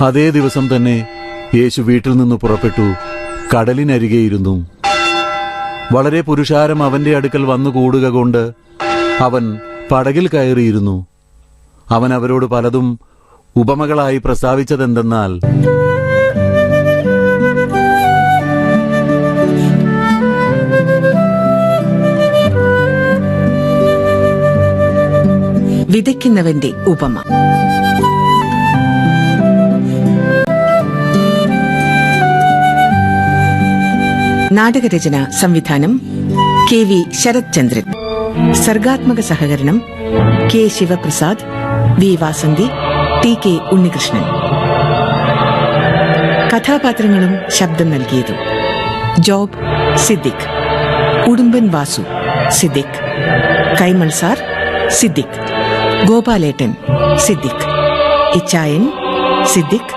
അതേ ദിവസം തന്നെ യേശു വീട്ടിൽ നിന്ന് പുറപ്പെട്ടു കടലിനരികെയിരുന്നു. വളരെ പുരുഷാരം അവന്റെ അടുക്കൽ വന്നു കൂടുക കൊണ്ട് അവൻ പടകിൽ കയറിയിരുന്നു. അവൻ അവരോട് പലതും ഉപമകളായി പ്രസ്താവിച്ചതെന്തെന്നാൽ, വിതയ്ക്കുന്നവന്റെ ഉപമ. നാടകരചന സംവിധാനം KV ശരത് ചന്ദ്രൻ. സർഗാത്മക സഹകരണം K Sivaprasad, V Vasanthi, TK Unnikrishnan. കഥാപാത്രങ്ങളും ശബ്ദം നൽകിയതും: ജോബ് സിദ്ദിഖ്, ഉടുമ്പൻ വാസു സിദ്ദിഖ്, കൈമൾ സാർ സിദ്ദിഖ്, ഗോപാലേട്ടൻ സിദ്ദിഖ്, ഇച്ചായൻ സിദ്ദിഖ്,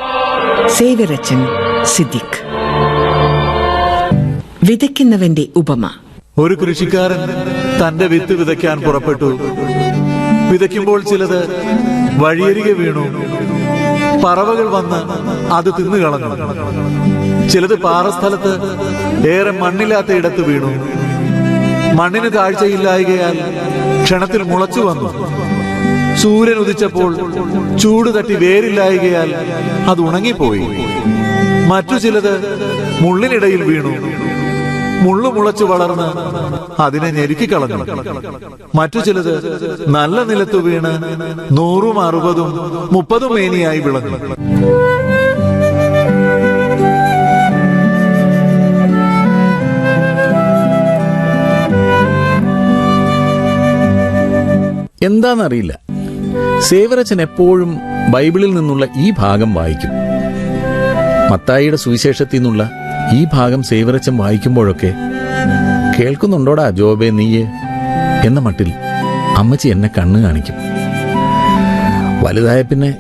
സേവ്യറച്ചൻ സിദ്ദിഖ്. വിതയ്ക്കുന്നവന്റെ ഉപമ. ഒരു കൃഷിക്കാരൻ തന്റെ വിത്ത് വിതയ്ക്കാൻ പുറപ്പെട്ടു. വിതയ്ക്കുമ്പോൾ ചിലത് വഴിയരികെ വീണു. പറവകൾ വന്ന് അത് തിന്നുകളഞ്ഞു. ചിലത് പാറസ്ഥലത്ത് ഏറെ മണ്ണില്ലാത്ത ഇടത്ത് വീണു. മണ്ണിന് താഴ്ചയില്ലായകയാൽ ക്ഷണത്തിൽ മുളച്ചു വന്നു. സൂര്യൻ ഉദിച്ചപ്പോൾ ചൂട് തട്ടി വേരില്ലായകയാൽ അത് ഉണങ്ങിപ്പോയി. മറ്റു ചിലത് മുള്ളിനിടയിൽ വീണു. മുള്ളു മുളച്ചു വളർന്ന് അതിനെ ഞെരുക്കിക്കളഞ്ഞു. മറ്റു ചിലത് നല്ല നിലത്തു വീണ് 100, 60, 30 മേനിയായി വിളഞ്ഞു. എന്താണെന്നറിയില്ല, സേവ്യറച്ചൻ എപ്പോഴും ബൈബിളിൽ നിന്നുള്ള ഈ ഭാഗം വായിക്കും. മത്തായിയുടെ സുവിശേഷത്തിൽ നിന്നുള്ള ഈ ഭാഗം സേവ്യറച്ചൻ വായിക്കുമ്പോഴൊക്കെ, കേൾക്കുന്നുണ്ടോടാ ജോബേ നീയ് എന്ന മട്ടിൽ അമ്മച്ചി എന്നെ കണ്ണു കാണിക്കും. വലുതായ പിന്നെ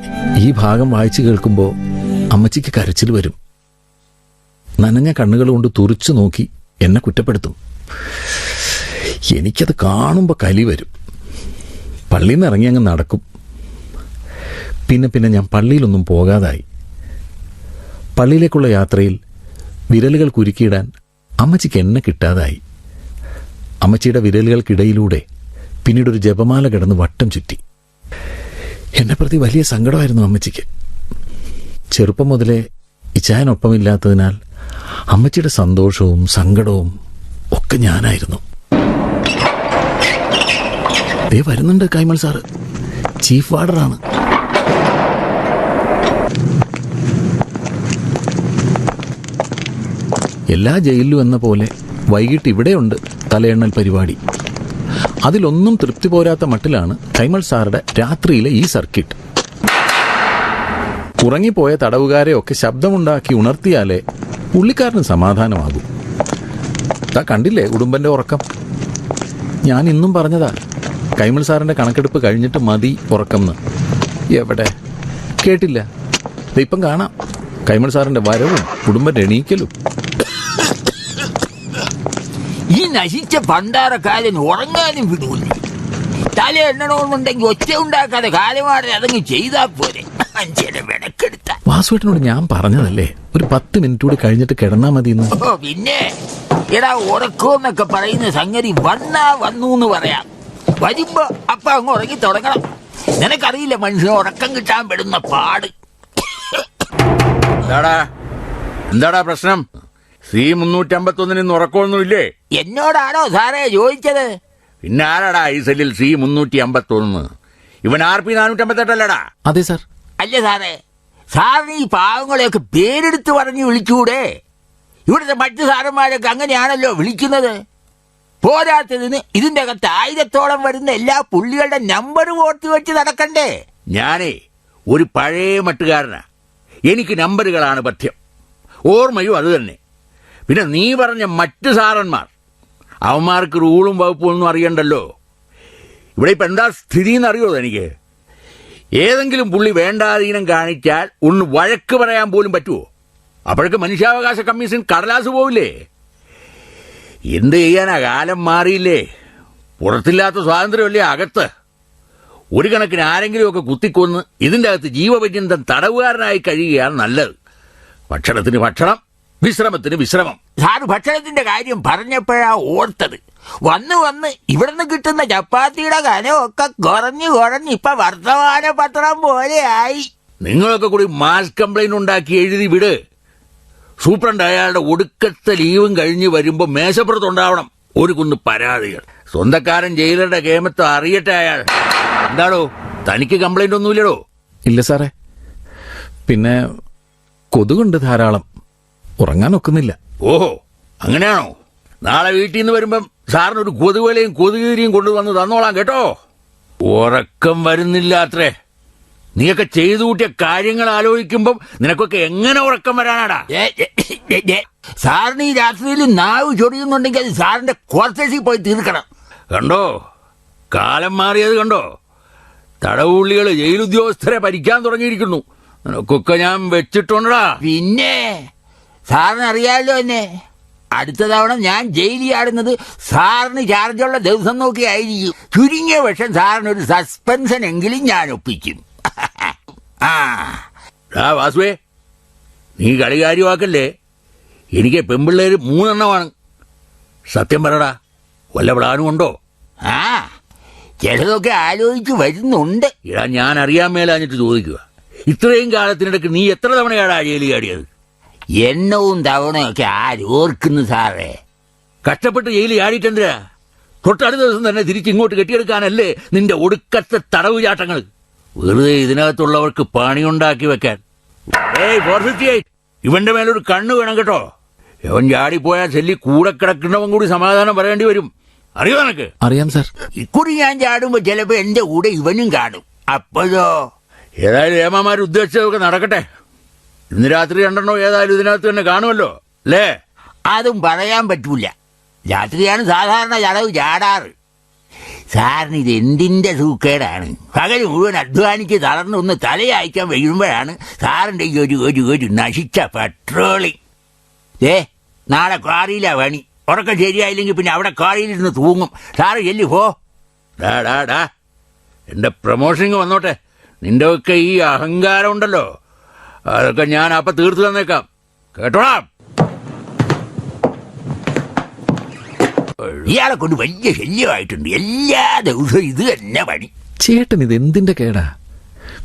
ഈ ഭാഗം വായിച്ചു കേൾക്കുമ്പോൾ അമ്മച്ചിക്ക് കരച്ചിൽ വരും. നനഞ്ഞ കണ്ണുകൾ കൊണ്ട് തുറിച്ചു നോക്കി എന്നെ കുറ്റപ്പെടുത്തും. എനിക്കത് കാണുമ്പോൾ കലി വരും. പള്ളിയിൽ നിന്ന് ഇറങ്ങി അങ്ങ് നടക്കും. പിന്നെ ഞാൻ പള്ളിയിലൊന്നും പോകാതായി. പള്ളിയിലേക്കുള്ള യാത്രയിൽ വിരലുകൾ കുരുക്കിയിടാൻ അമ്മച്ചിക്ക് എന്നെ കിട്ടാതായി. അമ്മച്ചിയുടെ വിരലുകൾക്കിടയിലൂടെ പിന്നീടൊരു ജപമാല കിടന്ന് വട്ടം ചുറ്റി. എന്നെ പ്രതി വലിയ സങ്കടമായിരുന്നു അമ്മച്ചിക്ക്. ചെറുപ്പം മുതലേ ഇച്ചായനൊപ്പമില്ലാത്തതിനാൽ അമ്മച്ചിയുടെ സന്തോഷവും സങ്കടവും ഒക്കെ ഞാനായിരുന്നു. ദേ വരുന്നുണ്ട് കൈമൾ സാറ്, ചീഫ് വാർഡറാണ്. എല്ലാ ജയിലിലും എന്ന പോലെ വൈകിട്ട് ഇവിടെയുണ്ട് തലയെണ്ണൽ പരിപാടി. അതിലൊന്നും തൃപ്തി പോരാത്ത മട്ടിലാണ് കൈമൾ സാറുടെ രാത്രിയിലെ ഈ സർക്കിട്ട്. ഉറങ്ങിപ്പോയ തടവുകാരെയൊക്കെ ശബ്ദമുണ്ടാക്കി ഉണർത്തിയാലേ പുള്ളിക്കാരന് സമാധാനമാകും. കണ്ടില്ലേ ഉടുമ്പന്റെ ഉറക്കം. ഞാൻ ഇന്നും പറഞ്ഞതാ, കൈമൾ സാറിന്റെ കണക്കെടുപ്പ് കഴിഞ്ഞിട്ട് മതി ഉറക്കംന്ന്. എവിടെ കേട്ടില്ല. ഇപ്പം കാണാം കൈമൾ സാറിന്റെ വരവും കുടുംബന്റെ എണീക്കലും. ഈ നശിച്ച പണ്ടാരക്കാരൻ ഉറങ്ങാനും വിടൂല്ല. തല എണ്ണണമെന്നുണ്ടെങ്കിൽ ഒച്ച ഉണ്ടാക്കാതെ കാലമാറി അതങ്ങ് ചെയ്താ പോരെ. വിളക്കെടുത്ത വാസുവേട്ടനോട് ഞാൻ പറഞ്ഞതല്ലേ ഒരു 10 മിനിറ്റ് കൂടി കഴിഞ്ഞിട്ട് കിടന്നാ മതി. പിന്നെ എടാ ഉറക്കമെന്നൊക്കെ പറയുന്ന സംഗതി വന്നാ വന്നു എന്ന് പറയാം. വരുമ്പോ അപ്പ അങ്ങ് ഉറങ്ങി തുടങ്ങണം. നിനക്കറിയില്ല മനുഷ്യന് ഉറക്കം കിട്ടാൻ പെടുന്ന പാട്. എന്താടാ പ്രശ്നം? C351 ഉറക്കമൊന്നുമില്ലേ? എന്നോടാണോ സാറേ ചോദിച്ചത്? പിന്നെ ആരാടാ ഈ സെല്ലിൽ C351? ഇവൻ RP 458 അല്ലടാ? അതെ സാർ. അല്ല സാറേ, സാറിന് ഈ പാവങ്ങളെയൊക്കെ പേരെടുത്ത് പറഞ്ഞ് വിളിച്ചുകൂടെ? ഇവിടുത്തെ മറ്റു സാറന്മാരൊക്കെ അങ്ങനെയാണല്ലോ വിളിക്കുന്നത്. പോരാത്തതിന് ഇതിന്റെ അകത്ത് 1000-ഓളം വരുന്ന എല്ലാ പുള്ളികളുടെ നമ്പർ ഓർത്ത് വെച്ച് നടക്കണ്ടേ? ഞാനേ ഒരു പഴയ മട്ടുകാരനാ. എനിക്ക് നമ്പറുകളാണ് പഥ്യം, ഓർമ്മയും അത് തന്നെ. പിന്നെ നീ പറഞ്ഞ മറ്റു സാറന്മാർ, അവന്മാർക്ക് റൂളും വകുപ്പും ഒന്നും അറിയണ്ടല്ലോ. ഇവിടെ ഇപ്പം എന്താ സ്ഥിതി എന്നറിയോ എനിക്ക്? ഏതെങ്കിലും പുള്ളി വേണ്ടാധീനം കാണിച്ചാൽ ഒന്ന് വഴക്ക് പറയാൻ പോലും പറ്റുമോ? അപ്പോഴൊക്കെ മനുഷ്യാവകാശ കമ്മീഷൻ കടലാസ് പോവില്ലേ? എന്ത് ചെയ്യാനാ, കാലം മാറിയില്ലേ. പുറത്തില്ലാത്ത സ്വാതന്ത്ര്യമല്ലേ അകത്ത്. ഒരു കണക്കിന് ആരെങ്കിലുമൊക്കെ കുത്തിക്കൊന്ന് ഇതിൻ്റെ അകത്ത് ജീവപര്യന്തം തടവുകാരനായി കഴിയുകയാണ് നല്ലത്. ഭക്ഷണത്തിന് ഭക്ഷണം, വിശ്രമത്തിന് വിശ്രമം. സാറ് ഭക്ഷണത്തിന്റെ കാര്യം പറഞ്ഞപ്പോഴാ ഓർത്തത്. വന്ന് ഇവിടുന്ന് കിട്ടുന്ന ചപ്പാത്തിയുടെ കനമൊക്കെ കുറഞ്ഞ് ഇപ്പൊ വർത്തമാന പത്രം പോലെയായി. നിങ്ങളൊക്കെ കൂടി മാസ് കംപ്ലൈന്റ് ഉണ്ടാക്കി എഴുതി വിട്. സൂപ്രണ്ട് അയാളുടെ ഒടുക്കത്തെ ലീവും കഴിഞ്ഞ് വരുമ്പോ മേശപ്പുറത്തുണ്ടാവണം ഒരു കുന്ന് പരാതികൾ. സ്വന്തക്കാരൻ ജയിലറുടെ കേമത്വം അറിയട്ടെ അയാൾ. എന്താടോ, തനിക്ക് കംപ്ലൈന്റ് ഒന്നുമില്ലടോ? ഇല്ല സാറേ, പിന്നെ കൊതുകുണ്ട് ധാരാളം, ഉറങ്ങാൻ ഒക്കുന്നില്ല. ഓഹോ, അങ്ങനെയാണോ? നാളെ വീട്ടിൽ നിന്ന് വരുമ്പം സാറിനൊരു കൊതുകുവലയും കൊതുകുതിരിയും കൊണ്ടുവന്ന് തന്നോളാം കേട്ടോ. ഉറക്കം വരുന്നില്ല അത്രേ. നീയൊക്കെ ചെയ്തു കൂട്ടിയ കാര്യങ്ങൾ ആലോചിക്കുമ്പം നിനക്കൊക്കെ എങ്ങനെ ഉറക്കം വരാനാടാ? സാറിന് ഈ രാത്രിയിൽ നാവ് ചൊറിയുന്നുണ്ടെങ്കിൽ അത് സാറിന്റെ ക്വാർട്ടേഴ്സിൽ പോയി തീർക്കണം. കണ്ടോ, കാലം മാറിയത് കണ്ടോ? തടവുള്ളികൾ ജയിലുദ്യോഗസ്ഥരെ ഭരിക്കാൻ തുടങ്ങിയിരിക്കുന്നു. നിനക്കൊക്കെ ഞാൻ വെച്ചിട്ടുണ്ടടാ. പിന്നെ സാറിന് അറിയാമല്ലോ എന്നെ. അടുത്ത തവണ ഞാൻ ജയിലിൽ ആടുന്നത് സാറിന് ചാർജുള്ള ദിവസം നോക്കി ആയിരിക്കും. ചുരുങ്ങിയ പക്ഷം സാറിനൊരു സസ്പെൻഷൻ എങ്കിലും ഞാൻ ഒപ്പിക്കും. വാസുവേ, നീ കളികാര്യമാക്കല്ലേ. എനിക്ക് പെമ്പിള്ളേര് 3 എണ്ണമാണ്. സത്യം പറടാ, വല്ല പ്ലാനും ഉണ്ടോ? ചിലതൊക്കെ ആലോചിച്ച് വരുന്നുണ്ട്. ഇടാ, ഞാൻ അറിയാൻ മേലാഞ്ഞിട്ട് ചോദിക്കുക. ഇത്രയും കാലത്തിനിടയ്ക്ക് നീ എത്ര തവണയാടാ ജയിലിൽ ചാടിയത്? എണ്ണവും തവണയൊക്കെ ആരോർക്കുന്നു സാറേ. കഷ്ടപ്പെട്ട് ജയിലിൽ ചാടിയിട്ടെന്തിനാ? തൊട്ടടുത്ത ദിവസം തന്നെ തിരിച്ചിങ്ങോട്ട് കെട്ടിയെടുക്കാനല്ലേ നിന്റെ ഒടുക്കത്തെ തടവ് ചാട്ടങ്ങൾ? വെറുതെ ഇതിനകത്തുള്ളവർക്ക് പണിയുണ്ടാക്കി വെക്കാൻ. 458, ഇവന്റെ മേലൊരു കണ്ണ് വേണം കേട്ടോ. ഇവൻ ചാടിപ്പോയാൽ ചെല്ലി കൂടെ കിടക്കുന്നവൻ കൂടി സമാധാനം പറയേണ്ടി വരും. അറിയോ നിനക്ക്? അറിയാം സാർ. ഇക്കുറി ഞാൻ ചാടുമ്പോ ചിലപ്പോ എന്റെ കൂടെ ഇവനും കാണും. അപ്പോഴോ? ഏതായാലും ഏമാമാർ ഉദ്ദേശിച്ചതൊക്കെ നടക്കട്ടെ. ഇന്ന് രാത്രി 2 ഏതായാലും ഇതിനകത്ത് തന്നെ കാണുമല്ലോ അല്ലേ? അതും പറയാൻ പറ്റൂല. രാത്രിയാണ് സാധാരണ ചടവ് ചാടാറ്. സാറിന് ഇത് എന്തിന്റെ സൂക്കേടാണ്? പകൽ മുഴുവൻ അധ്വാനിച്ച് തളർന്നൊന്ന് തലയായിക്കാൻ വീഴുമ്പോഴാണ് സാറിന്റെ ഈ ഒരു നശിച്ച പെട്രോളിങ്. നാളെ കാറിയിലാ പണി. ഉറക്കം ശരിയായില്ലെങ്കിൽ പിന്നെ അവിടെ കാറിയിലിരുന്ന് തൂങ്ങും. സാറ് ചെല്ലു പോ. ഡാ എന്റെ പ്രമോഷനിങ് വന്നോട്ടെ. നിന്റെ ഒക്കെ ഈ അഹങ്കാരം ഉണ്ടല്ലോ, അതൊക്കെ ഞാൻ അപ്പൊ തീർത്തു തന്നേക്കാം കേട്ടോടാ. ഇയാളെ കൊണ്ട് വലിയ ശല്യമായിട്ടുണ്ട്. എല്ലാ ദിവസവും ഇത് തന്നെ പണി. ചേട്ടൻ ഇത് എന്തിന്റെ കേടാ?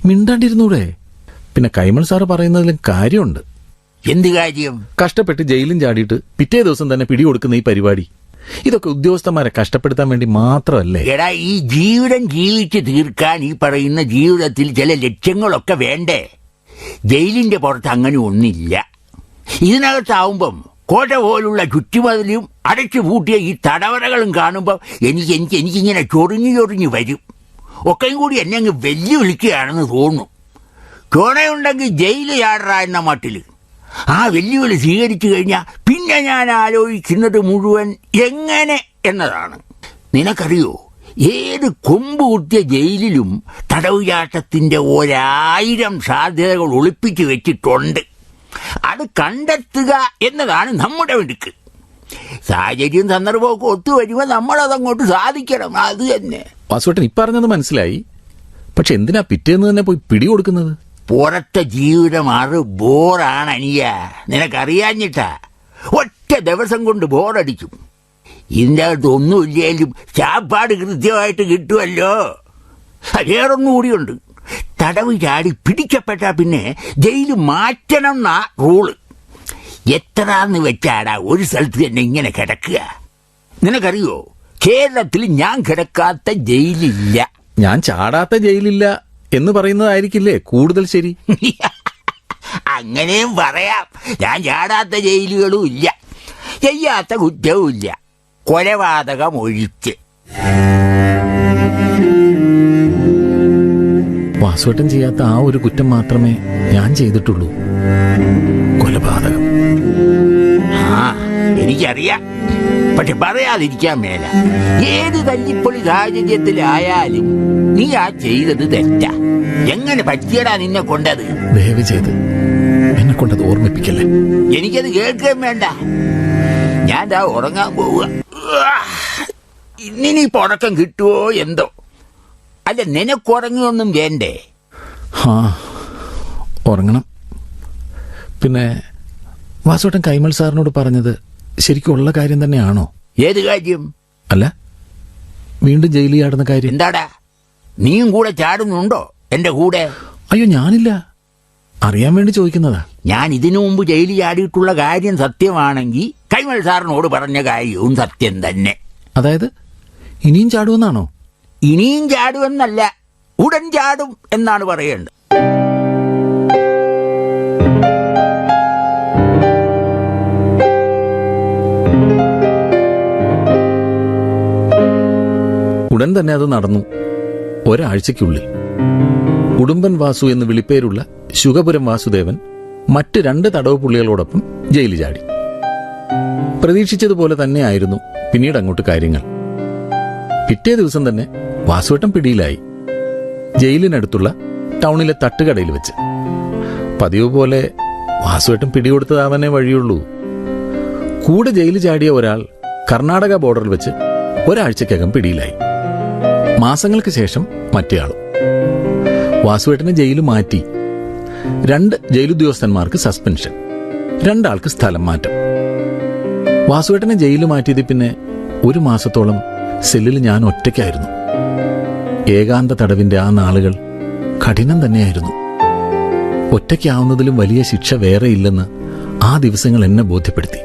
മിണ്ടാണ്ടിരുന്നൂടെ? പിന്നെ കൈമൾ സാറ് പറയുന്നതിലും കാര്യമുണ്ട്. എന്ത് കാര്യം? കഷ്ടപ്പെട്ട് ജയിലും ചാടിയിട്ട് പിറ്റേ ദിവസം തന്നെ പിടികൊടുക്കുന്ന ഈ പരിപാടി, ഇതൊക്കെ ഉദ്യോഗസ്ഥന്മാരെ കഷ്ടപ്പെടുത്താൻ വേണ്ടി മാത്രമല്ലേ? എടാ, ഈ ജീവിതം ജീവിച്ച് തീർക്കാൻ ഈ പറയുന്ന ജീവിതത്തിൽ ചില ലക്ഷ്യങ്ങളൊക്കെ വേണ്ടേ? ജയിലിന്റെ പുറത്ത് അങ്ങനെ ഒന്നില്ല. ഇതിനകത്താവുമ്പം കോട്ട പോലുള്ള ചുറ്റുമതിലും അടച്ചു പൂട്ടിയ ഈ തടവറകളും കാണുമ്പോൾ എനിക്കിങ്ങനെ ചൊറിഞ്ഞു വരും. ഒക്കെയും കൂടി എന്നെ അങ്ങ് വെല്ലുവിളിക്കുകയാണെന്ന് തോന്നുന്നു. ചുണയുണ്ടെങ്കിൽ ജയിലിൽ ചാടറ എന്ന മട്ടിൽ ആ വെല്ലുവിളി സ്വീകരിച്ചു കഴിഞ്ഞാൽ പിന്നെ ഞാൻ ആലോചിക്കുന്നത് മുഴുവൻ എങ്ങനെ എന്നതാണ്. നിനക്കറിയോ, ഏത് കൊമ്പ് കുത്തിയ ജയിലിലും തടവുചാട്ടത്തിന്റെ 1000 സാധ്യതകൾ ഒളിപ്പിച്ചു വെച്ചിട്ടുണ്ട്. അത് കണ്ടെത്തുക എന്നതാണ് നമ്മുടെ മിടുക്ക്. സാഹചര്യം സന്ദർഭമൊക്കെ ഒത്തുവരുമ്പോൾ നമ്മളതങ്ങോട്ട് സാധിക്കണം. അത് തന്നെ. വാസുവേട്ടൻ ഇപ്പറഞ്ഞത് മനസ്സിലായി. പക്ഷെ എന്തിനാ പിറ്റേന്ന് തന്നെ പോയി പിടികൊടുക്കുന്നത്? പുറത്തെ ജീവിതം ബോറാണ് അനിയ. നിനക്കറിയാഞ്ഞിട്ടാ. ഒറ്റ ദിവസം കൊണ്ട് ബോറടിക്കും. ഇതിൻ്റെ അകത്ത് ഒന്നുമില്ലേലും ചാപ്പാട് കൃത്യമായിട്ട് കിട്ടുമല്ലോ. വേറൊന്നുകൂടിയുണ്ട്. തടവ് ചാടി പിടിക്കപ്പെട്ടാ പിന്നെ ജയില് മാറ്റണം എന്നാ റൂള്. എത്രാന്ന് വെച്ചാടാ ഒരു സ്ഥലത്ത് തന്നെ ഇങ്ങനെ കിടക്കുക? നിനക്കറിയോ, കേരളത്തിൽ ഞാൻ കിടക്കാത്ത ജയിലില്ല. ഞാൻ ചാടാത്ത ജയിലില്ല എന്ന് പറയുന്നതായിരിക്കില്ലേ കൂടുതൽ ശരി? അങ്ങനെയും പറയാം. ഞാൻ ചാടാത്ത ജയിലുകളും ഇല്ല, ചെയ്യാത്ത കുറ്റവും ഇല്ല, കൊലപാതകം ഒഴിച്ച്. വാസുവേട്ടൻ ചെയ്യാത്ത ആ ഒരു കുറ്റം മാത്രമേ ഞാൻ ചെയ്തിട്ടുള്ളൂ, കൊലപാതകം. എനിക്കറിയാം, പക്ഷെ പറയാതിരിക്കാൻ മേല. ഏത് തല്ലിപ്പൊളി സാഹചര്യത്തിലായാലും നീ ആ ചെയ്തത് തെറ്റാ. എങ്ങനെ പറ്റിയടാ നിന്നെ കൊണ്ടത്? ദയവ് ചെയ്ത് എന്നെ കൊണ്ടത് ഓർമ്മിപ്പിക്കല്ലേ. എനിക്കത് കേൾക്കാൻ വേണ്ട. ഞാൻ ദാ ഉറങ്ങാൻ പോവുക. ഇന്നിനിപ്പോ ഉറക്കം കിട്ടുമോ എന്തോ. അല്ല, നിനക്കുറങ്ങിയൊന്നും വേണ്ടേ? ആ, ഉറങ്ങണം. പിന്നെ വാസുവേട്ടൻ കൈമൾ സാറിനോട് പറഞ്ഞത് ശരിക്കും ഉള്ള കാര്യം തന്നെയാണോ? ഏത് കാര്യം? അല്ല, വീണ്ടും ജയിലിൽ ചാടുന്ന കാര്യം. എന്താടാ, നീയും കൂടെ ചാടുന്നുണ്ടോ എന്റെ കൂടെ? അയ്യോ, ഞാനില്ല, അറിയാൻ വേണ്ടി ചോദിക്കുന്നതാ. ഞാൻ ഇതിനു മുമ്പ് ജയിലിൽ ചാടിയിട്ടുള്ള കാര്യം സത്യമാണെങ്കിൽ കൈമൾ സാറിനോട് പറഞ്ഞ കാര്യവും സത്യം തന്നെ. അതായത് ഇനിയും ചാടുമെന്നാണോ? ഇനിയും ചാടുമെന്നല്ല, ഉടൻ ചാടും എന്നാണ് പറയേണ്ടത്. ഉടൻ തന്നെ അത് നടന്നു. ഒരാഴ്ചയ്ക്കുള്ളിൽ ഉടുമ്പൻ വാസു എന്ന് വിളിപ്പേരുള്ള ശുഗപുരം വാസുദേവൻ മറ്റ് 2 തടവ് പുള്ളികളോടൊപ്പം ജയിലിൽ ചാടി. പ്രതീക്ഷിച്ചതുപോലെ തന്നെയായിരുന്നു പിന്നീട് അങ്ങോട്ട് കാര്യങ്ങൾ. പിറ്റേ ദിവസം തന്നെ വാസുവേട്ടൻ പിടിയിലായി. ജയിലിനടുത്തുള്ള ടൗണിലെ തട്ടുകടയിൽ വെച്ച്. പതിവ് പോലെ വാസുവേട്ടൻ പിടികൊടുത്തതാവാനേ വഴിയുള്ളൂ. കൂടെ ജയിലിൽ ചാടിയ ഒരാൾ കർണാടക ബോർഡറിൽ വെച്ച് ഒരാഴ്ചക്കകം പിടിയിലായി. മാസങ്ങൾക്ക് ശേഷം മറ്റേയാളും. വാസുവേട്ടനെ ജയിൽ മാറ്റി. 2 ജയിലുദ്യോഗസ്ഥന്മാർക്ക് സസ്പെൻഷൻ, 2 ആൾക്ക് സ്ഥലം മാറ്റം. വാസുവേട്ടനെ ജയിലിൽ മാറ്റിയത് പിന്നെ 1 മാസത്തോളം സെല്ലിൽ ഞാൻ ഒറ്റയ്ക്കായിരുന്നു. ഏകാന്ത തടവിന്റെ ആ നാളുകൾ കഠിനം തന്നെയായിരുന്നു. ഒറ്റയ്ക്കാവുന്നതിലും വലിയ ശിക്ഷ വേറെയില്ലെന്ന് ആ ദിവസങ്ങൾ എന്നെ ബോധ്യപ്പെടുത്തി.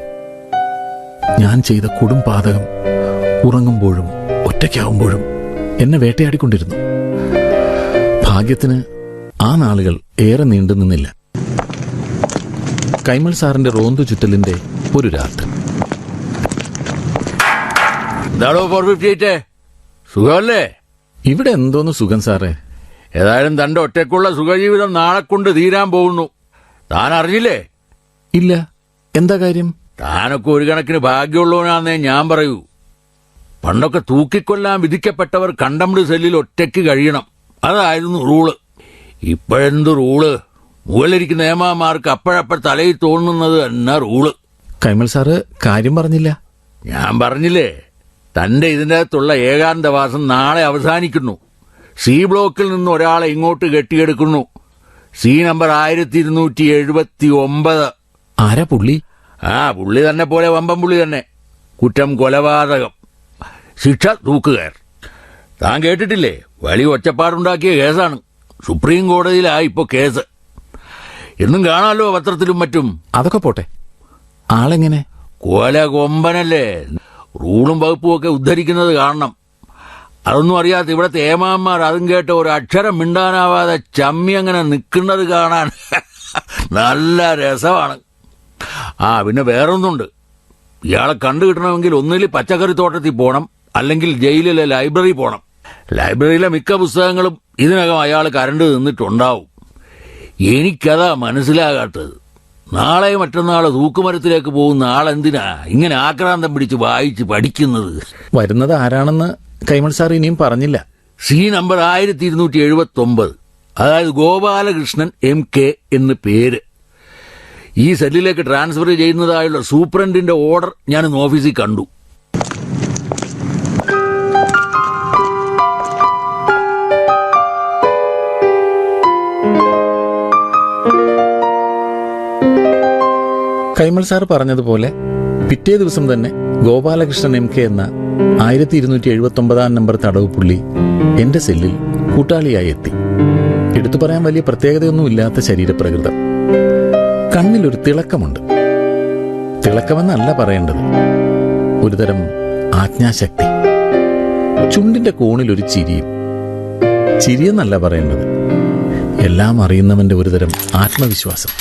ഞാൻ ചെയ്ത കൊടും പാതകം ഉറങ്ങുമ്പോഴും ഒറ്റയ്ക്കാവുമ്പോഴും എന്നെ വേട്ടയാടിക്കൊണ്ടിരുന്നു. ഭാഗ്യത്തിന് ആ നാളുകൾ ഏറെ നീണ്ടു നിന്നില്ല. കൈമൾ സാറിന്റെ റോന്തു ചുറ്റലിന്റെ ഒരു രാത്രി. എന്താണോ 458? സുഖമല്ലേ? ഇവിടെ എന്തോന്ന് സുഖം സാറേ. ഏതായാലും തന്റെ ഒറ്റയ്ക്കുള്ള സുഖജീവിതം നാളെ കൊണ്ട് തീരാൻ പോകുന്നു. താൻ അറിഞ്ഞില്ലേ? ഇല്ല, എന്താ കാര്യം? താനൊക്കെ ഒരു കണക്കിന് ഭാഗ്യമുള്ളവനാന്നേ ഞാൻ പറയൂ. പണ്ടൊക്കെ തൂക്കിക്കൊല്ലാൻ വിധിക്കപ്പെട്ടവർ കണ്ടംപ്റ്റ് സെല്ലിൽ ഒറ്റയ്ക്ക് കഴിയണം, അതായിരുന്നു റൂള്. ഇപ്പോഴെന്ത് റൂള്? മുകളിലിരിക്കുന്ന ഏമാമാർക്ക് അപ്പോഴപ്പോൾ തലയിൽ തോന്നുന്നത് തന്നെ റൂള്. കൈമൾ സാറ് കാര്യം പറഞ്ഞില്ല. ഞാൻ പറഞ്ഞില്ലേ, തന്റെ ഇതിൻ്റെ അകത്തുള്ള ഏകാന്തവാസം നാളെ അവസാനിക്കുന്നു. സി ബ്ലോക്കിൽ നിന്ന് ഒരാളെ ഇങ്ങോട്ട് കെട്ടിയെടുക്കുന്നു. C number 1279. ആരാ പുള്ളി? പുള്ളി തന്നെ പോലെ വമ്പൻ പുള്ളി തന്നെ. കുറ്റം കൊലപാതകം, ശിക്ഷ തൂക്കുകയർ. താൻ കേട്ടിട്ടില്ലേ? വലിയ ഒച്ചപ്പാടുണ്ടാക്കിയ കേസാണ്. സുപ്രീം കോടതിയിലായി ഇപ്പോൾ കേസ്. എന്നും കാണാമല്ലോ പത്രത്തിലും മറ്റും. അതൊക്കെ പോട്ടെ, ആളെങ്ങനെ? കൊല കൊമ്പനല്ലേ. റൂളും വകുപ്പും ഒക്കെ ഉദ്ധരിക്കുന്നത് കാണണം. അതൊന്നും അറിയാത്ത ഇവിടുത്തെ ഏമാന്മാർ അതും കേട്ട് ഒരു അക്ഷരം മിണ്ടാനാവാതെ ചമ്മി അങ്ങനെ നിൽക്കുന്നത് കാണാൻ നല്ല രസമാണ്. പിന്നെ വേറൊന്നുണ്ട്. ഇയാളെ കണ്ടു കിട്ടണമെങ്കിൽ ഒന്നിൽ പച്ചക്കറി തോട്ടത്തിൽ പോകണം, അല്ലെങ്കിൽ ജയിലിലെ ലൈബ്രറി പോകണം. ലൈബ്രറിയിലെ മിക്ക പുസ്തകങ്ങളും ഇതിനകം അയാൾ കരണ്ട് നിന്നിട്ടുണ്ടാവും. എനിക്കതാ മനസ്സിലാകാത്തത്. നാളെ മറ്റന്നാൾ തൂക്കുമരത്തിലേക്ക് പോകുന്ന ആളെന്തിനാ ഇങ്ങനെ ആക്രാന്തം പിടിച്ച് വായിച്ച് പഠിക്കുന്നത്? വരുന്നത് ആരാണെന്ന് കൈമൾ സാർ ഇനിയും പറഞ്ഞില്ല. സി നമ്പർ 1279, അതായത് ഗോപാലകൃഷ്ണൻ MK എന്ന് പേര്. ഈ സെല്ലിലേക്ക് ട്രാൻസ്ഫർ ചെയ്യുന്നതായുള്ള സൂപ്രണ്ടിന്റെ ഓർഡർ ഞാൻ ഇന്ന് ഓഫീസിൽ കണ്ടു. കൈമൾ സാർ പറഞ്ഞതുപോലെ പിറ്റേ ദിവസം തന്നെ ഗോപാലകൃഷ്ണൻ MK എന്ന 1279 നമ്പർ തടവ് പുള്ളി എന്റെ സെല്ലിൽ കൂട്ടാളിയായി എത്തി. എടുത്തു പറയാൻ വലിയ പ്രത്യേകതയൊന്നുമില്ലാത്ത ശരീരപ്രകൃതം. കണ്ണിലൊരു തിളക്കമുണ്ട്. തിളക്കമെന്നല്ല പറയേണ്ടത്, ഒരുതരം ആജ്ഞാശക്തി. ചുണ്ടിന്റെ കോണിലൊരു ചിരിയും. ചിരിയെന്നല്ല പറയേണ്ടത്, എല്ലാം അറിയുന്നവന്റെ ഒരുതരം ആത്മവിശ്വാസം.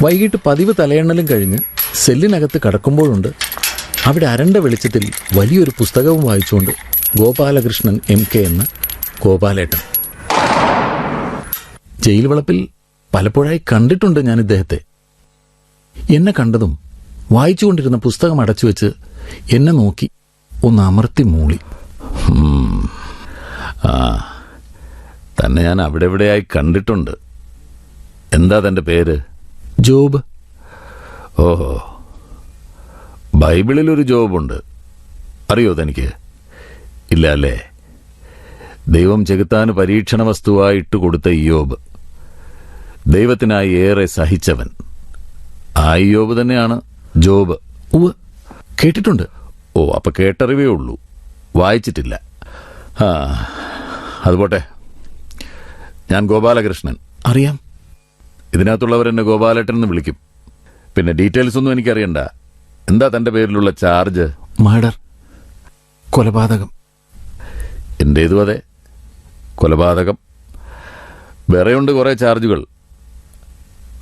വൈകിട്ട് പതിവ് തലയെണ്ണലും കഴിഞ്ഞ് സെല്ലിനകത്ത് കടക്കുമ്പോഴുണ്ട് അവിടെ അരണ്ട വെളിച്ചത്തിൽ വലിയൊരു പുസ്തകവും വായിച്ചുകൊണ്ട് ഗോപാലകൃഷ്ണൻ MK എന്ന ഗോപാലേട്ടൻ. ജയിൽ വളപ്പിൽ പലപ്പോഴായി കണ്ടിട്ടുണ്ട് ഞാൻ ഇദ്ദേഹത്തെ. എന്നെ കണ്ടതും വായിച്ചുകൊണ്ടിരുന്ന പുസ്തകം അടച്ചുവെച്ച് എന്നെ നോക്കി ഒന്ന് അമർത്തി മൂളി. തന്നെ ഞാൻ അവിടെ എവിടെയായി കണ്ടിട്ടുണ്ട്. എന്താ തന്റെ പേര്? ജോബ്. ഓഹോ, ബൈബിളിലൊരു ജോബുണ്ട്, അറിയോ തനിക്ക്? ഇല്ല അല്ലേ? ദൈവം ചെകുത്താന് പരീക്ഷണ വസ്തുവായിട്ട് കൊടുത്ത ഇയ്യോബ്, ദൈവത്തിനായി ഏറെ സഹിച്ചവൻ. ആ ഇയ്യോബ് തന്നെയാണ് ജോബ്. ഉവ്വ്, കേട്ടിട്ടുണ്ട്. ഓ, അപ്പൊ കേട്ടറിവേ ഉള്ളൂ, വായിച്ചിട്ടില്ല. ആ, അതുപോട്ടെ. ഞാൻ ഗോപാലകൃഷ്ണൻ. അറിയാം. ഇതിനകത്തുള്ളവരെന്നെ ഗോപാലേട്ടൻ എന്ന് വിളിക്കും. പിന്നെ ഡീറ്റെയിൽസ് ഒന്നും എനിക്കറിയണ്ട. എന്താ തന്റെ പേരിലുള്ള ചാർജ്? മർഡർ, കൊലപാതകം. എന്റേതും അതെ, കൊലപാതകം. വേറെയുണ്ട് കുറെ ചാർജുകൾ.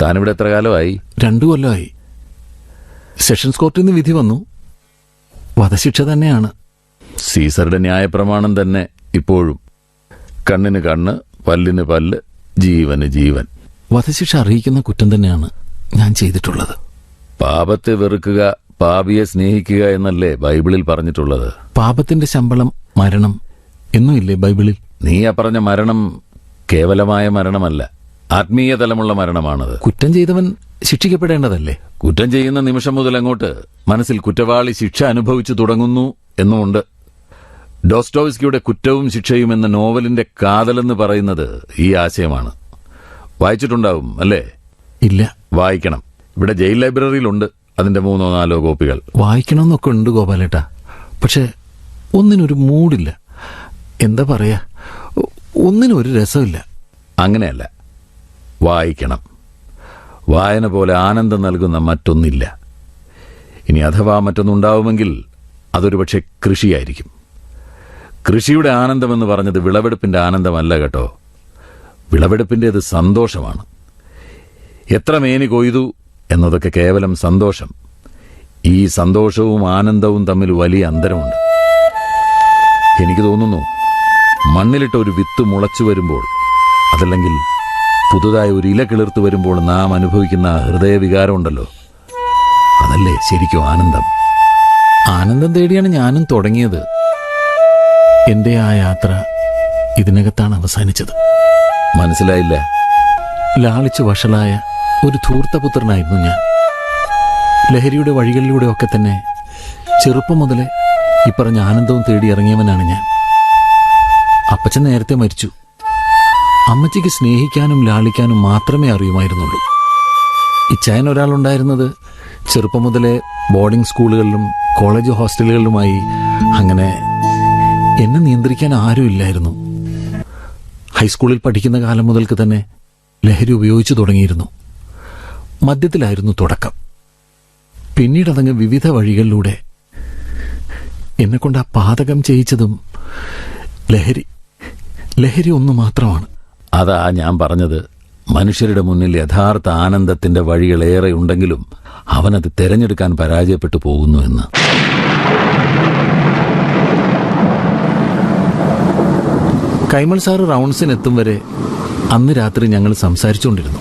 താനിവിടെ എത്ര കാലമായി? 2 കൊല്ലമായി. സെഷൻസ് കോർട്ടിൽ നിന്ന് വിധി വന്നു. വധശിക്ഷ തന്നെയാണ്. സീസറുടെ ന്യായപ്രമാണം തന്നെ ഇപ്പോഴും. കണ്ണിന് കണ്ണ്, പല്ലിന് പല്ല്, ജീവന് ജീവൻ. വധശിക്ഷ അറിയിക്കുന്ന കുറ്റം തന്നെയാണ് ഞാൻ ചെയ്തിട്ടുള്ളത്. പാപത്തെ വെറുക്കുക, പാപിയെ സ്നേഹിക്കുക എന്നല്ലേ ബൈബിളിൽ പറഞ്ഞിട്ടുള്ളത്? പാപത്തിന്റെ ശമ്പളം മരണം എന്നുമില്ലേ ബൈബിളിൽ? നീ പറഞ്ഞ മരണം കേവലമായ മരണമല്ല, ആത്മീയ തലമുള്ള മരണമാണത്. കുറ്റം ചെയ്തവൻ ശിക്ഷിക്കപ്പെടേണ്ടതല്ലേ? കുറ്റം ചെയ്യുന്ന നിമിഷം മുതൽ അങ്ങോട്ട് മനസ്സിൽ കുറ്റവാളി ശിക്ഷ അനുഭവിച്ചു തുടങ്ങുന്നു എന്നുമുണ്ട്. ഡോസ്റ്റോവ്സ്കിയുടെ കുറ്റവും ശിക്ഷയും എന്ന നോവലിന്റെ കാതലെന്ന് പറയുന്നത് ഈ ആശയമാണ്. വായിച്ചിട്ടുണ്ടാവും അല്ലേ? ഇല്ല. വായിക്കണം. ഇവിടെ ജയിൽ ലൈബ്രറിയിലുണ്ട് അതിന്റെ 3-4 കോപ്പികൾ. വായിക്കണമെന്നൊക്കെ ഉണ്ട് ഗോപാലേട്ടാ, പക്ഷെ ഒന്നിനൊരു മൂഡില്ല. എന്താ പറയാ, ഒന്നിനൊരു രസമില്ല. അങ്ങനെയല്ല, വായിക്കണം. വായന പോലെ ആനന്ദം നൽകുന്ന മറ്റൊന്നില്ല. ഇനി അഥവാ മറ്റൊന്നുണ്ടാവുമെങ്കിൽ അതൊരു പക്ഷെ കൃഷിയായിരിക്കും. കൃഷിയുടെ ആനന്ദമെന്ന് പറഞ്ഞത് വിളവെടുപ്പിന്റെ ആനന്ദമല്ല കേട്ടോ. വിളവെടുപ്പിൻ്റേത് സന്തോഷമാണ്. എത്ര മേനി കൊയ്തു എന്നതൊക്കെ കേവലം സന്തോഷം. ഈ സന്തോഷവും ആനന്ദവും തമ്മിൽ വലിയ അന്തരമുണ്ട്. എനിക്ക് തോന്നുന്നു മണ്ണിലിട്ട ഒരു വിത്ത് മുളച്ചു വരുമ്പോൾ, അതല്ലെങ്കിൽ പുതുതായി ഒരു ഇല കിളിർത്തു വരുമ്പോൾ നാം അനുഭവിക്കുന്ന ഹൃദയവികാരമുണ്ടല്ലോ, അതല്ലേ ശരിക്കും ആനന്ദം. ആനന്ദം തേടിയാണ് ഞാനും തുടങ്ങിയത്. എന്റെ ആ യാത്ര ഇതിനകത്താണ് അവസാനിച്ചത്. മനസ്സിലായില്ല. ലാളിച്ചു വഷളായ ഒരു ധൂർത്തപുത്രനായിരുന്നു ഞാൻ. ലഹരിയുടെ വഴികളിലൂടെയൊക്കെ തന്നെ ചെറുപ്പം മുതലേ ഈ പറഞ്ഞ ആനന്ദവും തേടി ഇറങ്ങിയവനാണ് ഞാൻ. അപ്പച്ചൻ നേരത്തെ മരിച്ചു. അമ്മച്ചിക്ക് സ്നേഹിക്കാനും ലാളിക്കാനും മാത്രമേ അറിയുമായിരുന്നുള്ളൂ. ഇച്ചായൻ ഒരാളുണ്ടായിരുന്നത് ചെറുപ്പം മുതലേ ബോർഡിംഗ് സ്കൂളുകളിലും കോളേജ് ഹോസ്റ്റലുകളിലുമായി. അങ്ങനെ എന്നെ നിയന്ത്രിക്കാൻ ആരുമില്ലായിരുന്നു. ഹൈസ്കൂളിൽ പഠിക്കുന്ന കാലം മുതൽക്ക് തന്നെ ലഹരി ഉപയോഗിച്ചു തുടങ്ങിയിരുന്നു. മദ്യത്തിലായിരുന്നു തുടക്കം. പിന്നീടതങ്ങ് വിവിധ വഴികളിലൂടെ എന്നെക്കൊണ്ട് ആ പാതകം ചെയ്യിച്ചതും ലഹരി ഒന്നു മാത്രമാണ്. അതാ ഞാൻ പറഞ്ഞത്, മനുഷ്യരുടെ മുന്നിൽ യഥാർത്ഥ ആനന്ദത്തിന്റെ വഴികളേറെ ഉണ്ടെങ്കിലും അവനത് തെരഞ്ഞെടുക്കാൻ പരാജയപ്പെട്ടു പോകുന്നു എന്ന്. കൈമൾ സാറ് റൗണ്ട്സിനെത്തും വരെ അന്ന് രാത്രി ഞങ്ങൾ സംസാരിച്ചുകൊണ്ടിരുന്നു.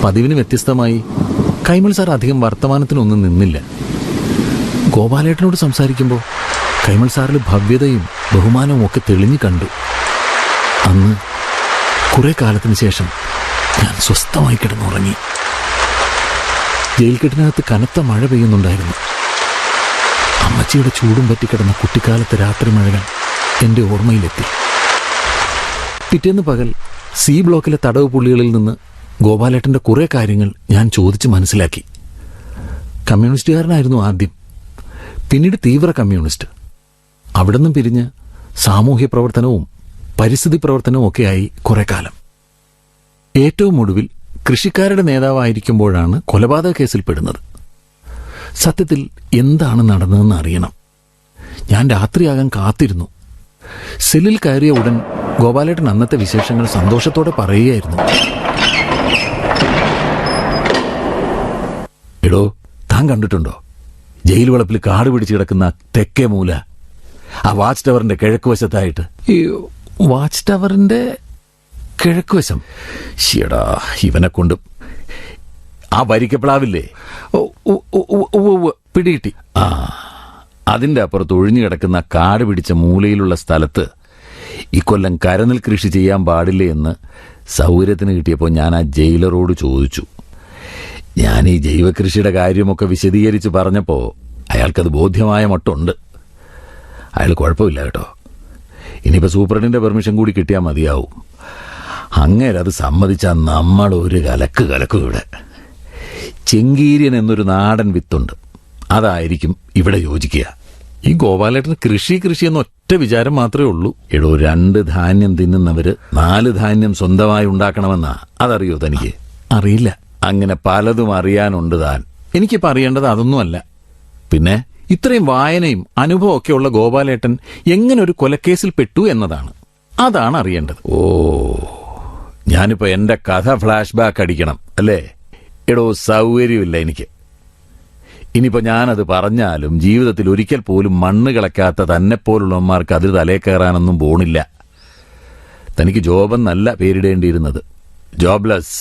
പതിവിന് വ്യത്യസ്തമായി കൈമൾ സാർ അധികം വർത്തമാനത്തിനൊന്നും നിന്നില്ല. ഗോപാലേട്ടനോട് സംസാരിക്കുമ്പോൾ കൈമൾ സാറിൽ ഭവ്യതയും ബഹുമാനവും ഒക്കെ തെളിഞ്ഞു കണ്ടു. അന്ന് കുറെ കാലത്തിന് ശേഷം ഞാൻ സ്വസ്ഥമായി കിടന്നുറങ്ങി. ജയിൽ കെട്ടിനകത്ത് കനത്ത മഴ പെയ്യുന്നുണ്ടായിരുന്നു. അമ്മച്ചിയുടെ ചൂടും പറ്റിക്കിടന്ന കുട്ടിക്കാലത്തെ രാത്രി മഴകൾ എൻ്റെ ഓർമ്മയിലെത്തി. പിറ്റേന്ന് പകൽ സി ബ്ലോക്കിലെ തടവ് പുള്ളികളിൽ നിന്ന് ഗോപാലേട്ടൻ്റെ കുറേ കാര്യങ്ങൾ ഞാൻ ചോദിച്ച് മനസ്സിലാക്കി. കമ്മ്യൂണിസ്റ്റുകാരനായിരുന്നു ആദ്യം, പിന്നീട് തീവ്ര കമ്മ്യൂണിസ്റ്റ്. അവിടെ നിന്നും പിരിഞ്ഞ് സാമൂഹ്യ പ്രവർത്തനവും പരിസ്ഥിതി പ്രവർത്തനവും ഒക്കെയായി കുറെ കാലം. ഏറ്റവും ഒടുവിൽ കൃഷിക്കാരുടെ നേതാവായിരിക്കുമ്പോഴാണ് കൊലപാതക കേസിൽ പെടുന്നത്. സത്യത്തിൽ എന്താണ് നടന്നതെന്ന് അറിയണം. ഞാൻ രാത്രിയാകാൻ കാത്തിരുന്നു. സെല്ലിൽ കയറിയ ഉടൻ ഗോപാലേട്ടൻ അന്നത്തെ വിശേഷങ്ങൾ സന്തോഷത്തോടെ പറയുകയായിരുന്നു. എടോ, താൻ കണ്ടിട്ടുണ്ടോ ജയിൽ വളപ്പിൽ കാട് പിടിച്ച് കിടക്കുന്ന തെക്കേ മൂല, ആ വാച്ച് ടവറിന്റെ കിഴക്കുവശത്തായിട്ട്? ഈ വാച്ച് ടവറിന്റെ കിഴക്കുവശം? ഷീടാ, ഇവനെ കൊണ്ട് ആ വരിക്കപ്ലാവില്ലേ, പിടികിട്ടി. ആ, അതിന്റെ അപ്പുറത്ത് ഒഴിഞ്ഞു കിടക്കുന്ന കാട് പിടിച്ച മൂലയിലുള്ള സ്ഥലത്ത് ഇക്കൊല്ലം കരനെൽ കൃഷി ചെയ്യാൻ പാടില്ലേ എന്ന് സൗകര്യത്തിന് കിട്ടിയപ്പോൾ ഞാൻ ആ ജയിലറോട് ചോദിച്ചു. ഞാൻ ഈ ജൈവകൃഷിയുടെ കാര്യമൊക്കെ വിശദീകരിച്ച് പറഞ്ഞപ്പോൾ അയാൾക്കത് ബോധ്യമായ മട്ടുണ്ട്. അയാൾ കുഴപ്പമില്ല കേട്ടോ. ഇനിയിപ്പോൾ സൂപ്രണ്ടിന്റെ പെർമിഷൻ കൂടി കിട്ടിയാൽ മതിയാവും. അങ്ങേരത് സമ്മതിച്ചാൽ നമ്മൾ ഒരു കലക്ക് കലക്കും. ഇവിടെ ചെങ്കീര്യൻ എന്നൊരു നാടൻ വിത്തുണ്ട്, അതായിരിക്കും ഇവിടെ യോജിക്കുക. ഈ ഗോപാലേട്ടന് കൃഷി എന്ന ഒറ്റ വിചാരം മാത്രമേ ഉള്ളൂ. എടോ, 2 ധാന്യം തിന്നുന്നവര് 4 ധാന്യം സ്വന്തമായി ഉണ്ടാക്കണമെന്നാ. അതറിയോ തനിക്ക്? അറിയില്ല. അങ്ങനെ പലതും അറിയാനുണ്ട് താൻ. എനിക്കിപ്പോൾ അറിയേണ്ടത് അതൊന്നുമല്ല. പിന്നെ ഇത്രയും വായനയും അനുഭവമൊക്കെ ഉള്ള ഗോപാലേട്ടൻ എങ്ങനെ ഒരു കൊലക്കേസിൽ പെട്ടു എന്നതാണ്. അതാണ് അറിയേണ്ടത്. ഓ, ഞാനിപ്പോ എന്റെ കഥ ഫ്ലാഷ് ബാക്ക് അടിക്കണം അല്ലേ? എടോ, സൗകര്യമില്ല എനിക്ക്. ഇനിയിപ്പോ ഞാനത് പറഞ്ഞാലും ജീവിതത്തിൽ ഒരിക്കൽ പോലും മണ്ണ് കിളക്കാത്ത തന്നെപ്പോലുള്ളവന്മാർക്ക് അതിൽ തലേ കയറാനൊന്നും പോണില്ല. തനിക്ക് ജോബെന്നല്ല പേരിടേണ്ടിയിരുന്നത്, ജോബ്ലെസ്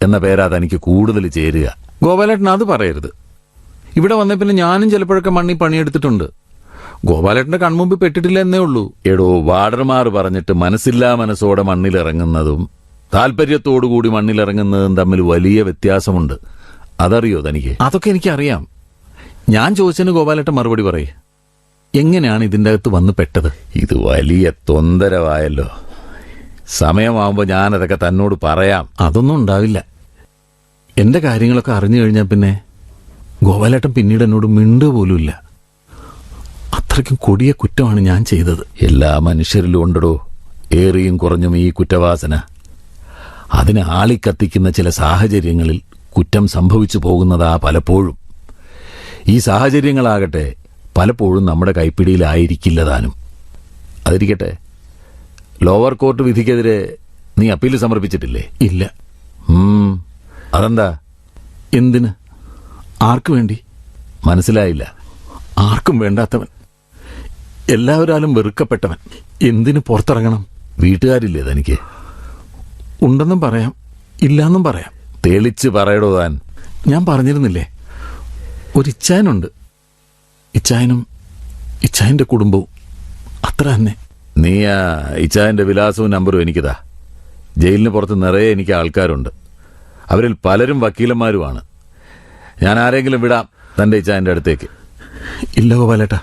എന്ന പേരാ തനിക്ക് കൂടുതൽ ചേരുക. ഗോപാലേട്ടൻ അത് പറയരുത്. ഇവിടെ വന്ന പിന്നെ ഞാനും ചിലപ്പോഴൊക്കെ മണ്ണിൽ പണിയെടുത്തിട്ടുണ്ട്. ഗോപാലേട്ടന്റെ കൺമുമ്പിൽ പെട്ടിട്ടില്ല എന്നേ ഉള്ളൂ. എടോ, വാർഡർമാർ പറഞ്ഞിട്ട് മനസ്സില്ലാ മനസ്സോടെ മണ്ണിലിറങ്ങുന്നതും താല്പര്യത്തോടുകൂടി മണ്ണിലിറങ്ങുന്നതും തമ്മിൽ വലിയ വ്യത്യാസമുണ്ട്. അതറിയോ തനിക്ക്? അതൊക്കെ എനിക്കറിയാം. ഞാൻ ചോദിച്ചതിന് ഗോപാലേട്ടൻ മറുപടി പറയേ. എങ്ങനെയാണ് ഇതിൻ്റെ അകത്ത് വന്ന് പെട്ടത്? ഇത് വലിയ തൊന്തരവായല്ലോ. സമയമാവുമ്പോൾ ഞാനതൊക്കെ തന്നോട് പറയാം. അതൊന്നും ഉണ്ടാവില്ല. എന്റെ കാര്യങ്ങളൊക്കെ അറിഞ്ഞു കഴിഞ്ഞാൽ പിന്നെ ഗോപാലേട്ടൻ പിന്നീട് എന്നോട് മിണ്ടുക പോലുമില്ല. അത്രയ്ക്കും കൊടിയ കുറ്റമാണ് ഞാൻ ചെയ്തത്. എല്ലാ മനുഷ്യരിലും ഉണ്ടടോ ഏറിയും കുറഞ്ഞും ഈ കുറ്റവാസന. അതിനെ ആളിക്കത്തിക്കുന്ന ചില സാഹചര്യങ്ങളിൽ കുറ്റം സംഭവിച്ചു പോകുന്നതാ പലപ്പോഴും. ഈ സാഹചര്യങ്ങളാകട്ടെ പലപ്പോഴും നമ്മുടെ കൈപ്പിടിയിലായിരിക്കില്ല താനും. അതിരിക്കട്ടെ, ലോവർ കോർട്ട് വിധിക്കെതിരെ നീ അപ്പീൽ സമർപ്പിച്ചിട്ടില്ലേ? ഇല്ല. അതെന്താ? എന്തിന്? ആർക്കു വേണ്ടി? മനസ്സിലായില്ല. ആർക്കും വേണ്ടാത്തവൻ, എല്ലാവരാലും വെറുക്കപ്പെട്ടവൻ എന്തിനു പുറത്തിറങ്ങണം? വീട്ടുകാരില്ലേ തനിക്ക്? ഉണ്ടെന്നും പറയാം, ഇല്ലാന്നും പറയാം. തെളിച്ച് പറയടോ താൻ. ഞാൻ പറഞ്ഞിരുന്നില്ലേ, ഒരു ഇച്ചായനുണ്ട്. ഇച്ചായനും ഇച്ചായന്റെ കുടുംബവും, അത്ര തന്നെ. നീ ആ ഇച്ചായന്റെ വിലാസവും നമ്പറും എനിക്കിതാ. ജയിലിന് പുറത്ത് നിറയെ എനിക്ക് ആൾക്കാരുണ്ട്. അവരിൽ പലരും വക്കീലന്മാരുമാണ്. ഞാൻ ആരെങ്കിലും വിടാം തന്റെ ഇച്ചായന്റെ അടുത്തേക്ക്. ഇല്ല ഗോപാലേട്ട,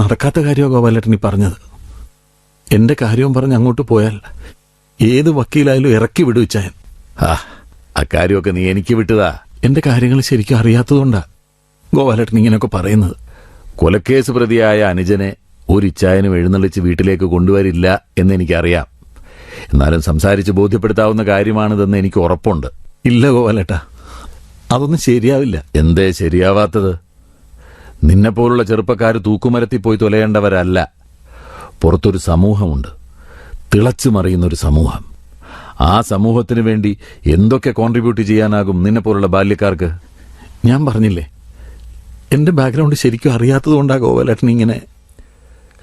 നടക്കാത്ത കാര്യമാണ് ഗോപാലേട്ടൻ ഈ പറഞ്ഞത്. എന്റെ കാര്യവും പറഞ്ഞ് അങ്ങോട്ട് പോയാൽ ഏത് വക്കീലായാലും ഇറക്കി വിടും ഇച്ചായൻ. അക്കാര്യമൊക്കെ നീ എനിക്ക് വിട്ടതാ. എന്റെ കാര്യങ്ങൾ ശരിക്കും അറിയാത്തതുകൊണ്ടാ ഗോപാലേട്ടൻ ഇങ്ങനെയൊക്കെ പറയുന്നത്. കൊലക്കേസ് പ്രതിയായ അനുജനെ ഒരു ഇച്ചായനും എഴുന്നള്ളിച്ച് വീട്ടിലേക്ക് കൊണ്ടുവരില്ല എന്നെനിക്കറിയാം. എന്നാലും സംസാരിച്ച് ബോധ്യപ്പെടുത്താവുന്ന കാര്യമാണിതെന്ന് എനിക്ക് ഉറപ്പുണ്ട്. ഇല്ല ഗോപാലേട്ട, അതൊന്നും ശരിയാവില്ല. എന്തേ ശരിയാവാത്തത്? നിന്നെപ്പോലുള്ള ചെറുപ്പക്കാർ തൂക്കുമരത്തിൽ പോയി തൊലയേണ്ടവരല്ല. പുറത്തൊരു സമൂഹമുണ്ട്, തിളച്ചു മറിയുന്നൊരു സമൂഹം. ആ സമൂഹത്തിന് വേണ്ടി എന്തൊക്കെ കോൺട്രിബ്യൂട്ട് ചെയ്യാനാകും നിന്നെപ്പോലുള്ള ബാല്യക്കാർക്ക്? ഞാൻ പറഞ്ഞില്ലേ, എന്റെ ബാക്ക്ഗ്രൗണ്ട് ശരിക്കും അറിയാത്തതുകൊണ്ടാ ഗോപാലേട്ടൻ ഇങ്ങനെ.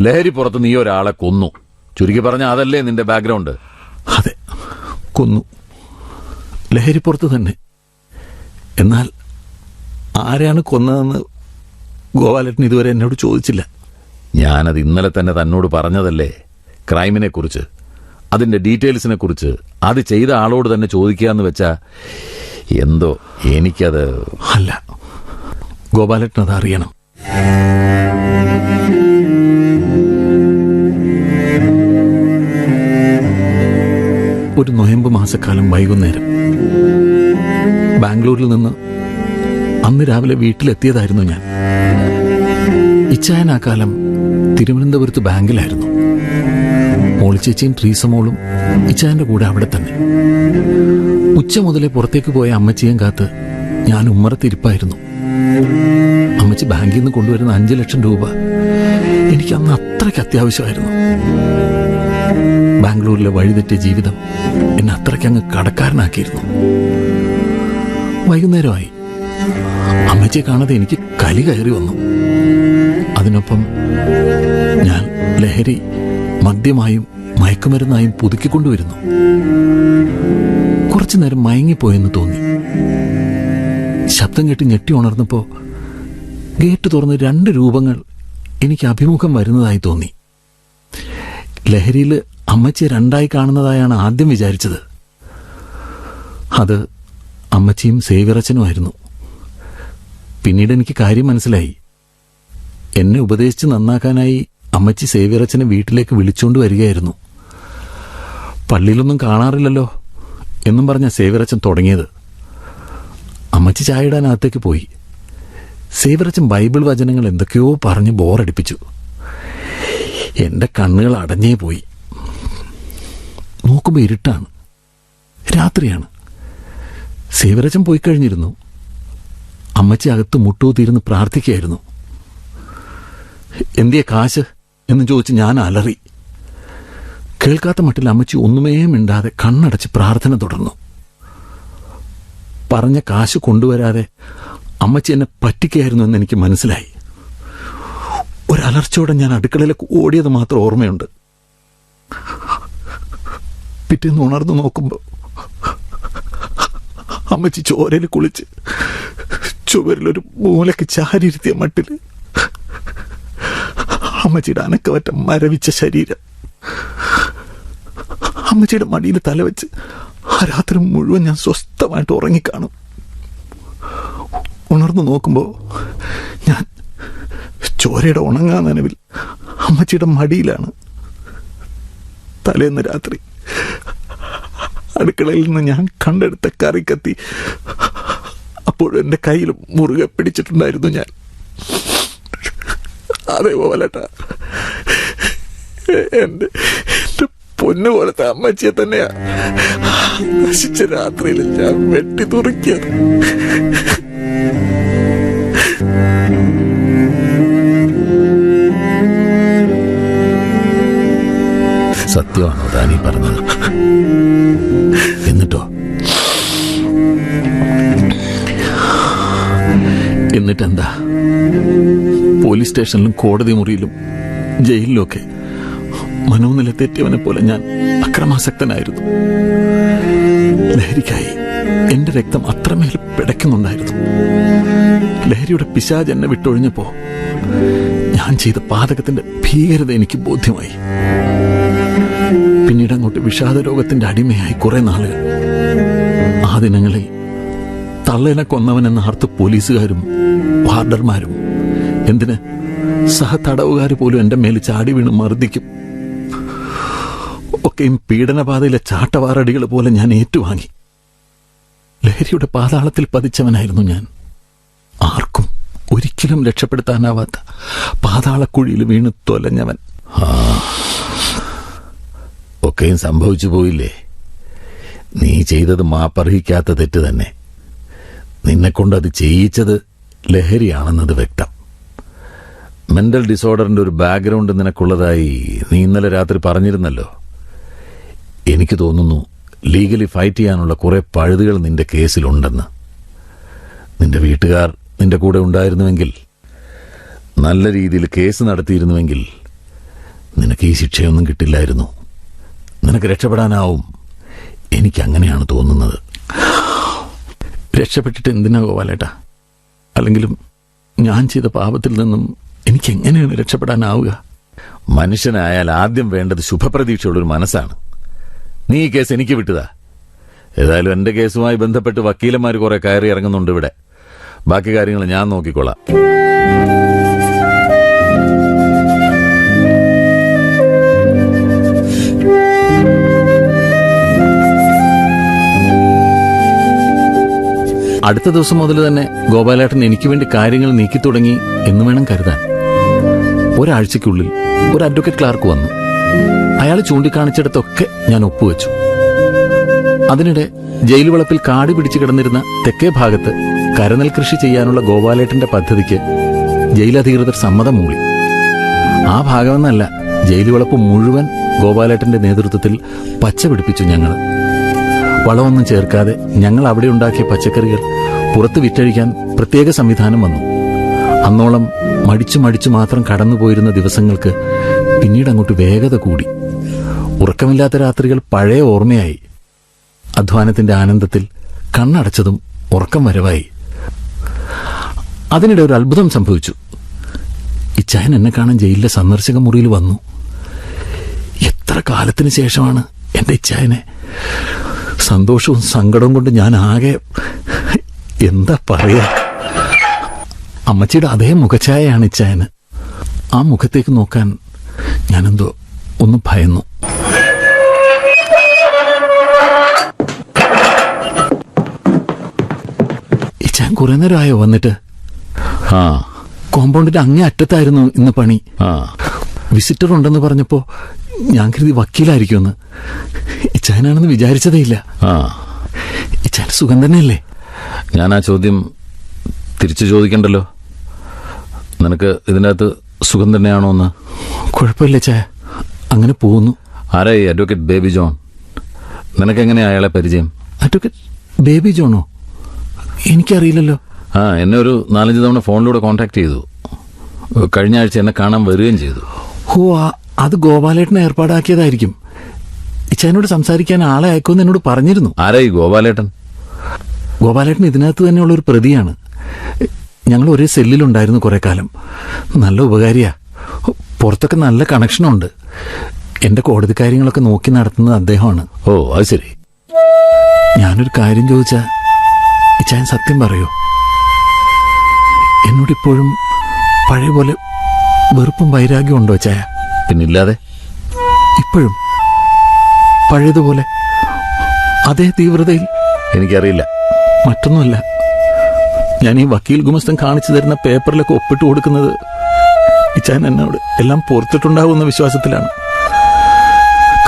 ലഹരി പുറത്ത് നീ ഒരാളെ കൊന്നു, ചുരുക്കി പറഞ്ഞ അതല്ലേ നിന്റെ ബാക്ക്ഗ്രൗണ്ട്? അതെ, കൊന്നു. ലഹരിപ്പുറത്ത് തന്നെ. എന്നാൽ ആരെയാണ് കൊന്നതെന്ന് ഗോപാലേട്ടൻ ഇതുവരെ എന്നോട് ചോദിച്ചില്ല. ഞാനത് ഇന്നലെ തന്നെ തന്നോട് പറഞ്ഞതല്ലേ, ക്രൈമിനെ കുറിച്ച്, അതിന്റെ ഡീറ്റെയിൽസിനെ കുറിച്ച്. അത് ചെയ്ത ആളോട് തന്നെ ചോദിക്കാന്ന് വെച്ചാ എന്തോ എനിക്കത്. അല്ല, ഗോപാലേട്ടൻ അത് അറിയണം. ഒരു നൊയമ്പ് മാസക്കാലം വൈകുന്നേരം ബാംഗ്ലൂരിൽ നിന്ന് അന്ന് രാവിലെ വീട്ടിലെത്തിയതായിരുന്നു ഞാൻ. ഇച്ചായൻ ആ കാലം തിരുവനന്തപുരത്ത് ബാങ്കിലായിരുന്നു. മോളിച്ചേച്ചിയും ട്രീസമോളും ഇച്ചായന്റെ കൂടെ അവിടെ തന്നെ. ഉച്ച മുതലേ പുറത്തേക്ക് പോയ അമ്മച്ചിയും കാത്ത് ഞാൻ ഉമ്മറത്തിരിപ്പായിരുന്നു. അമ്മച്ചി ബാങ്കിൽ നിന്ന് കൊണ്ടുവരുന്ന 5 ലക്ഷം രൂപ എനിക്ക് അന്ന് അത്രയ്ക്ക് അത്യാവശ്യമായിരുന്നു. ബാംഗ്ലൂരിലെ വഴിതെറ്റിയ ജീവിതം എന്നെ അത്രയ്ക്കങ്ങ് കടക്കാരനാക്കിയിരുന്നു. വൈകുന്നേരമായി. അമ്മച്ചിയെ കാണാതെ എനിക്ക് കലി കയറി വന്നു. അതിനൊപ്പം ഞാൻ ലഹരി മദ്യമായും മയക്കുമരുന്നായും പുതുക്കിക്കൊണ്ടുവരുന്നു. കുറച്ചു നേരം മയങ്ങിപ്പോയെന്ന് തോന്നി. ശബ്ദം കേട്ട് ഞെട്ടി ഉണർന്നപ്പോ ഗേറ്റ് തുറന്ന് 2 രൂപങ്ങൾ എനിക്ക് അഭിമുഖം വരുന്നതായി തോന്നി. ലഹരിയിൽ അമ്മച്ചിയെ 2ആയി കാണുന്നതായാണ് ആദ്യം വിചാരിച്ചത്. അത് അമ്മച്ചിയും സേവ്യറച്ചനുമായിരുന്നു. പിന്നീട് എനിക്ക് കാര്യം മനസ്സിലായി. എന്നെ ഉപദേശിച്ച് നന്നാക്കാനായി അമ്മച്ചി സേവ്യറച്ചനെ വീട്ടിലേക്ക് വിളിച്ചുകൊണ്ട് വരികയായിരുന്നു. പള്ളിയിലൊന്നും കാണാറില്ലല്ലോ എന്നും പറഞ്ഞ സേവ്യറച്ചൻ തുടങ്ങിയത്. അമ്മച്ചി ചായ ഇടാനകത്തേക്ക് പോയി. സേവ്യറച്ചൻ ബൈബിൾ വചനങ്ങൾ എന്തൊക്കെയോ പറഞ്ഞ് ബോറടിപ്പിച്ചു. എന്റെ കണ്ണുകൾ അടഞ്ഞേ പോയി. നോക്കുമ്പോൾ ഇരുട്ടാണ്, രാത്രിയാണ്. സേവ്യറച്ചൻ പോയി കഴിഞ്ഞിരുന്നു. അമ്മച്ചി അകത്ത് മുട്ടൂത്തിയിരുന്ന് പ്രാർത്ഥിക്കുകയായിരുന്നു. എന്തിയെ കാശ് എന്ന് ചോദിച്ച് ഞാൻ അലറി. കേൾക്കാത്ത മട്ടിൽ അമ്മച്ചി ഒന്നുമേ മിണ്ടാതെ കണ്ണടച്ച് പ്രാർത്ഥന തുടർന്നു. പറഞ്ഞ കാശ് കൊണ്ടുവരാതെ അമ്മച്ചി എന്നെ പറ്റിക്കുകയായിരുന്നു എന്ന് എനിക്ക് മനസ്സിലായി. ഒരലർച്ചയോടെ ഞാൻ അടുക്കളയിലേക്ക് ഓടിയത് മാത്രം ഓർമ്മയുണ്ട്. പിറ്റേന്ന് ഉണർന്നു നോക്കുമ്പോൾ അമ്മച്ചി ചോരയിൽ കുളിച്ച് ചുവരിലൊരു മൂലയ്ക്ക് ചാരിയിരുത്തിയ മട്ടിൽ അമ്മച്ചിയുടെ അനക്കവറ്റ മരവിച്ച ശരീരം. അമ്മച്ചിയുടെ മടിയിൽ തലവെച്ച് ആ രാത്രി മുഴുവൻ ഞാൻ സ്വസ്ഥമായിട്ട് ഉറങ്ങിക്കാണും. ഉണർന്നു നോക്കുമ്പോൾ ഞാൻ ചോരയുടെ ഉണങ്ങാ നനവിൽ അമ്മച്ചിയുടെ മടിയിലാണ്. തലേന്ന് രാത്രി അടുക്കളയിൽ നിന്ന് ഞാൻ കണ്ടെടുത്ത കറിക്കത്തി അപ്പോഴും എൻ്റെ കയ്യിൽ മുറുകെ പിടിച്ചിട്ടുണ്ടായിരുന്നു ഞാൻ. അതേപോലെട്ടാ എൻ്റെ പൊന്നു പോലത്തെ അമ്മച്ചിയെ തന്നെയാ നശിച്ച രാത്രിയിൽ ഞാൻ വെട്ടി തുറക്കിയത്. സത്യമാണോ താനീ പറഞ്ഞത്? എന്നിട്ടെന്താ? പോലീസ് സ്റ്റേഷനിലും കോടതി മുറിയിലും ജയിലിലുമൊക്കെ മനോനില തെറ്റിയവനെ പോലെ ഞാൻ അക്രമാസക്തനായിരുന്നു. ലഹരിക്കായി എന്റെ രക്തം അത്രമേൽ പിടയ്ക്കുന്നുണ്ടായിരുന്നു. ലഹരിയുടെ പിശാച് എന്നെ വിട്ടൊഴിഞ്ഞപ്പോ ഞാൻ ചെയ്ത പാതകത്തിന്റെ ഭീകരത എനിക്ക് ബോധ്യമായി. പിന്നീട് അങ്ങോട്ട് വിഷാദ രോഗത്തിന്റെ അടിമയായി കുറെ നാളുകൾ. ആ ദിനങ്ങളിൽ തള്ളേനെ കൊന്നവനെന്ന് ആർത്ത് പോലീസുകാരും വാർഡർമാരും, എന്തിന് സഹതടവുകാർ പോലും എന്റെ മേൽ ചാടി വീണ് മർദ്ദിക്കും. ഒക്കെയും പീഡനപാതയിലെ ചാട്ടവാറടികൾ പോലെ ഞാൻ ഏറ്റുവാങ്ങി. ലഹരിയുടെ പാതാളത്തിൽ പതിച്ചവനായിരുന്നു ഞാൻ. ആർക്കും ഒരിക്കലും രക്ഷപ്പെടുത്താനാവാത്ത പാതാളക്കുഴിയിൽ വീണ് തൊലഞ്ഞവൻ. ഒക്കെയും സംഭവിച്ചു പോയില്ലേ? നീ ചെയ്തത് മാപ്പർഹിക്കാത്ത തെറ്റ് തന്നെ. നിന്നെക്കൊണ്ടത് ചെയ്യിച്ചത് ലഹരിയാണെന്നത് വ്യക്തം. മെന്റൽ ഡിസോർഡറിന്റെ ഒരു ബാക്ക്ഗ്രൗണ്ട് നിനക്കുള്ളതായി നീ ഇന്നലെ രാത്രി പറഞ്ഞിരുന്നല്ലോ. എനിക്ക് തോന്നുന്നു ലീഗലി ഫൈറ്റ് ചെയ്യാനുള്ള കുറെ പഴുതുകൾ നിന്റെ കേസിലുണ്ടെന്ന്. നിന്റെ വീട്ടുകാർ നിന്റെ കൂടെ ഉണ്ടായിരുന്നുവെങ്കിൽ, നല്ല രീതിയിൽ കേസ് നടത്തിയിരുന്നുവെങ്കിൽ നിനക്ക് ഈ ശിക്ഷയൊന്നും കിട്ടില്ലായിരുന്നു. നിനക്ക് രക്ഷപ്പെടാനാവും. എനിക്കങ്ങനെയാണ് തോന്നുന്നത്. രക്ഷപ്പെട്ടിട്ട് എന്തിനാ ഗോപാലേട്ടാ? അല്ലെങ്കിലും ഞാൻ ചെയ്ത പാപത്തിൽ നിന്നും എനിക്ക് എങ്ങനെയാണ് രക്ഷപ്പെടാനാവുക? മനുഷ്യനായാൽ ആദ്യം വേണ്ടത് ശുഭപ്രതീക്ഷയുള്ളൊരു മനസ്സാണ്. നീ ഈ കേസ് എനിക്ക് വിട്ടതാ. ഏതായാലും എന്റെ കേസുമായി ബന്ധപ്പെട്ട് വക്കീലന്മാർ കുറെ കയറി ഇറങ്ങുന്നുണ്ട് ഇവിടെ. ബാക്കി കാര്യങ്ങൾ ഞാൻ നോക്കിക്കൊള്ളാം. അടുത്ത ദിവസം മുതൽ തന്നെ ഗോപാലേട്ടൻ എനിക്ക് വേണ്ടി കാര്യങ്ങൾ നീക്കി തുടങ്ങി എന്ന് വേണം കരുതാൻ. ഒരാഴ്ചയ്ക്കുള്ളിൽ ഒരു അഡ്വക്കേറ്റ് ക്ലാർക്ക് വന്നു. അയാൾ ചൂണ്ടിക്കാണിച്ചിടത്തൊക്കെ ഞാൻ ഒപ്പുവെച്ചു. അതിനിടെ ജയിൽ വളപ്പിൽ കാട് പിടിച്ചു കിടന്നിരുന്ന തെക്കേ ഭാഗത്ത് കരനെൽ കൃഷി ചെയ്യാനുള്ള ഗോപാലേട്ടന്റെ പദ്ധതിക്ക് ജയിലധികൃതർ സമ്മതം മൂളി. ആ ഭാഗമെന്നല്ല, ജയിൽ വളപ്പ് മുഴുവൻ ഗോപാലേട്ടന്റെ നേതൃത്വത്തിൽ പച്ച പിടിപ്പിച്ചു ഞങ്ങൾ. വളമൊന്നും ചേർക്കാതെ ഞങ്ങൾ അവിടെ ഉണ്ടാക്കിയ പച്ചക്കറികൾ പുറത്ത് വിറ്റഴിക്കാൻ പ്രത്യേക സംവിധാനം വന്നു. അന്നോളം മടിച്ചു മാത്രം കടന്നുപോയിരുന്ന ദിവസങ്ങൾക്ക് പിന്നീട് അങ്ങോട്ട് വേഗത കൂടി. ഉറക്കമില്ലാത്ത രാത്രികൾ പഴയ ഓർമ്മയായി. അധ്വാനത്തിന്റെ ആനന്ദത്തിൽ കണ്ണടച്ചതും ഉറക്കം വരവായി. അതിനിടെ ഒരു അത്ഭുതം സംഭവിച്ചു. ഇച്ചായൻ എന്നെ കാണാൻ ജയിലിലെ സന്ദർശക മുറിയിൽ വന്നു. എത്ര കാലത്തിന് ശേഷമാണ് എന്റെ ഇച്ചായനെ. സന്തോഷവും സങ്കടവും കൊണ്ട് ഞാൻ ആകെ എന്താ പറയാ. അമ്മച്ചിയുടെ അതേ മുഖഛായയാണ് ഇച്ചായന്. ആ മുഖത്തേക്ക് നോക്കാൻ ഞാനെന്തോ ഒന്ന് ഭയന്നു. ഇച്ചാൻ കുറെ നേരമായോ വന്നിട്ട്? ആ കോമ്പൗണ്ടിന്റെ അങ്ങേ അറ്റത്തായിരുന്നു ഇന്ന് പണി. ആ വിസിറ്റർ ഉണ്ടെന്ന് പറഞ്ഞപ്പോ ഞാൻ കരുതി വക്കീലായിരിക്കുമെന്ന്. ഇച്ചാനാണെന്ന് വിചാരിച്ചതേ ഇല്ല. ആ ഇച്ചാൻ സുഖം തന്നെയല്ലേ? ഞാൻ ആ ചോദ്യം തിരിച്ചു ചോദിക്കണ്ടല്ലോ. നിനക്ക് ഇതിൻ്റെ അകത്ത് സുഖം തന്നെയാണോ എന്ന്? കുഴപ്പമില്ല ചായ, അങ്ങനെ പോകുന്നു. ആരായി അഡ്വക്കേറ്റ് ബേബി ജോൺ? നിനക്കെങ്ങനെയാ അയാളെ പരിചയം? അഡ്വക്കേറ്റ് ബേബി ജോണോ? എനിക്കറിയില്ലല്ലോ. ആ എന്നെ ഒരു 4-5 തവണ ഫോണിലൂടെ കോൺടാക്ട് ചെയ്തു. കഴിഞ്ഞ ആഴ്ച എന്നെ കാണാൻ വരികയും ചെയ്തു. ഓ, അത് ഗോപാലേട്ടനെ ഏർപ്പാടാക്കിയതായിരിക്കും. ഇച്ചാനോട് സംസാരിക്കാൻ ആളെ അയക്കുമെന്ന് എന്നോട് പറഞ്ഞിരുന്നു. ആരായി ഗോപാലേട്ടൻ? ഗോപാലേട്ടൻ ഇതിനകത്ത് തന്നെയുള്ള ഒരു പ്രതിയാണ്. ഞങ്ങൾ ഒരേ സെല്ലിലുണ്ടായിരുന്നു കുറെ കാലം. നല്ല ഉപകാരിയാ. പുറത്തൊക്കെ നല്ല കണക്ഷനുണ്ട്. എന്റെ കോടതി കാര്യങ്ങളൊക്കെ നോക്കി നടത്തുന്നത് അദ്ദേഹമാണ്. ഓ അത് ശരി. ഞാനൊരു കാര്യം ചോദിച്ചാ ഇച്ചാൻ സത്യം പറയോ? എന്നോടിപ്പോഴും പഴയ പോലെ വെറുപ്പും വൈരാഗ്യം ഉണ്ടോ ചായ? പിന്നില്ലാതെ. ഇപ്പോഴും പഴയതുപോലെ അതേ തീവ്രതയിൽ? എനിക്കറിയില്ല. മറ്റൊന്നുമല്ല, ഞാൻ ഈ വക്കീൽ ഗുമസ്തൻ കാണിച്ചു തരുന്ന പേപ്പറിലൊക്കെ ഒപ്പിട്ട് കൊടുക്കുന്നത് ഇച്ചാൻ എന്നോട് എല്ലാം പുറത്തിട്ടുണ്ടാവുമെന്ന വിശ്വാസത്തിലാണ്.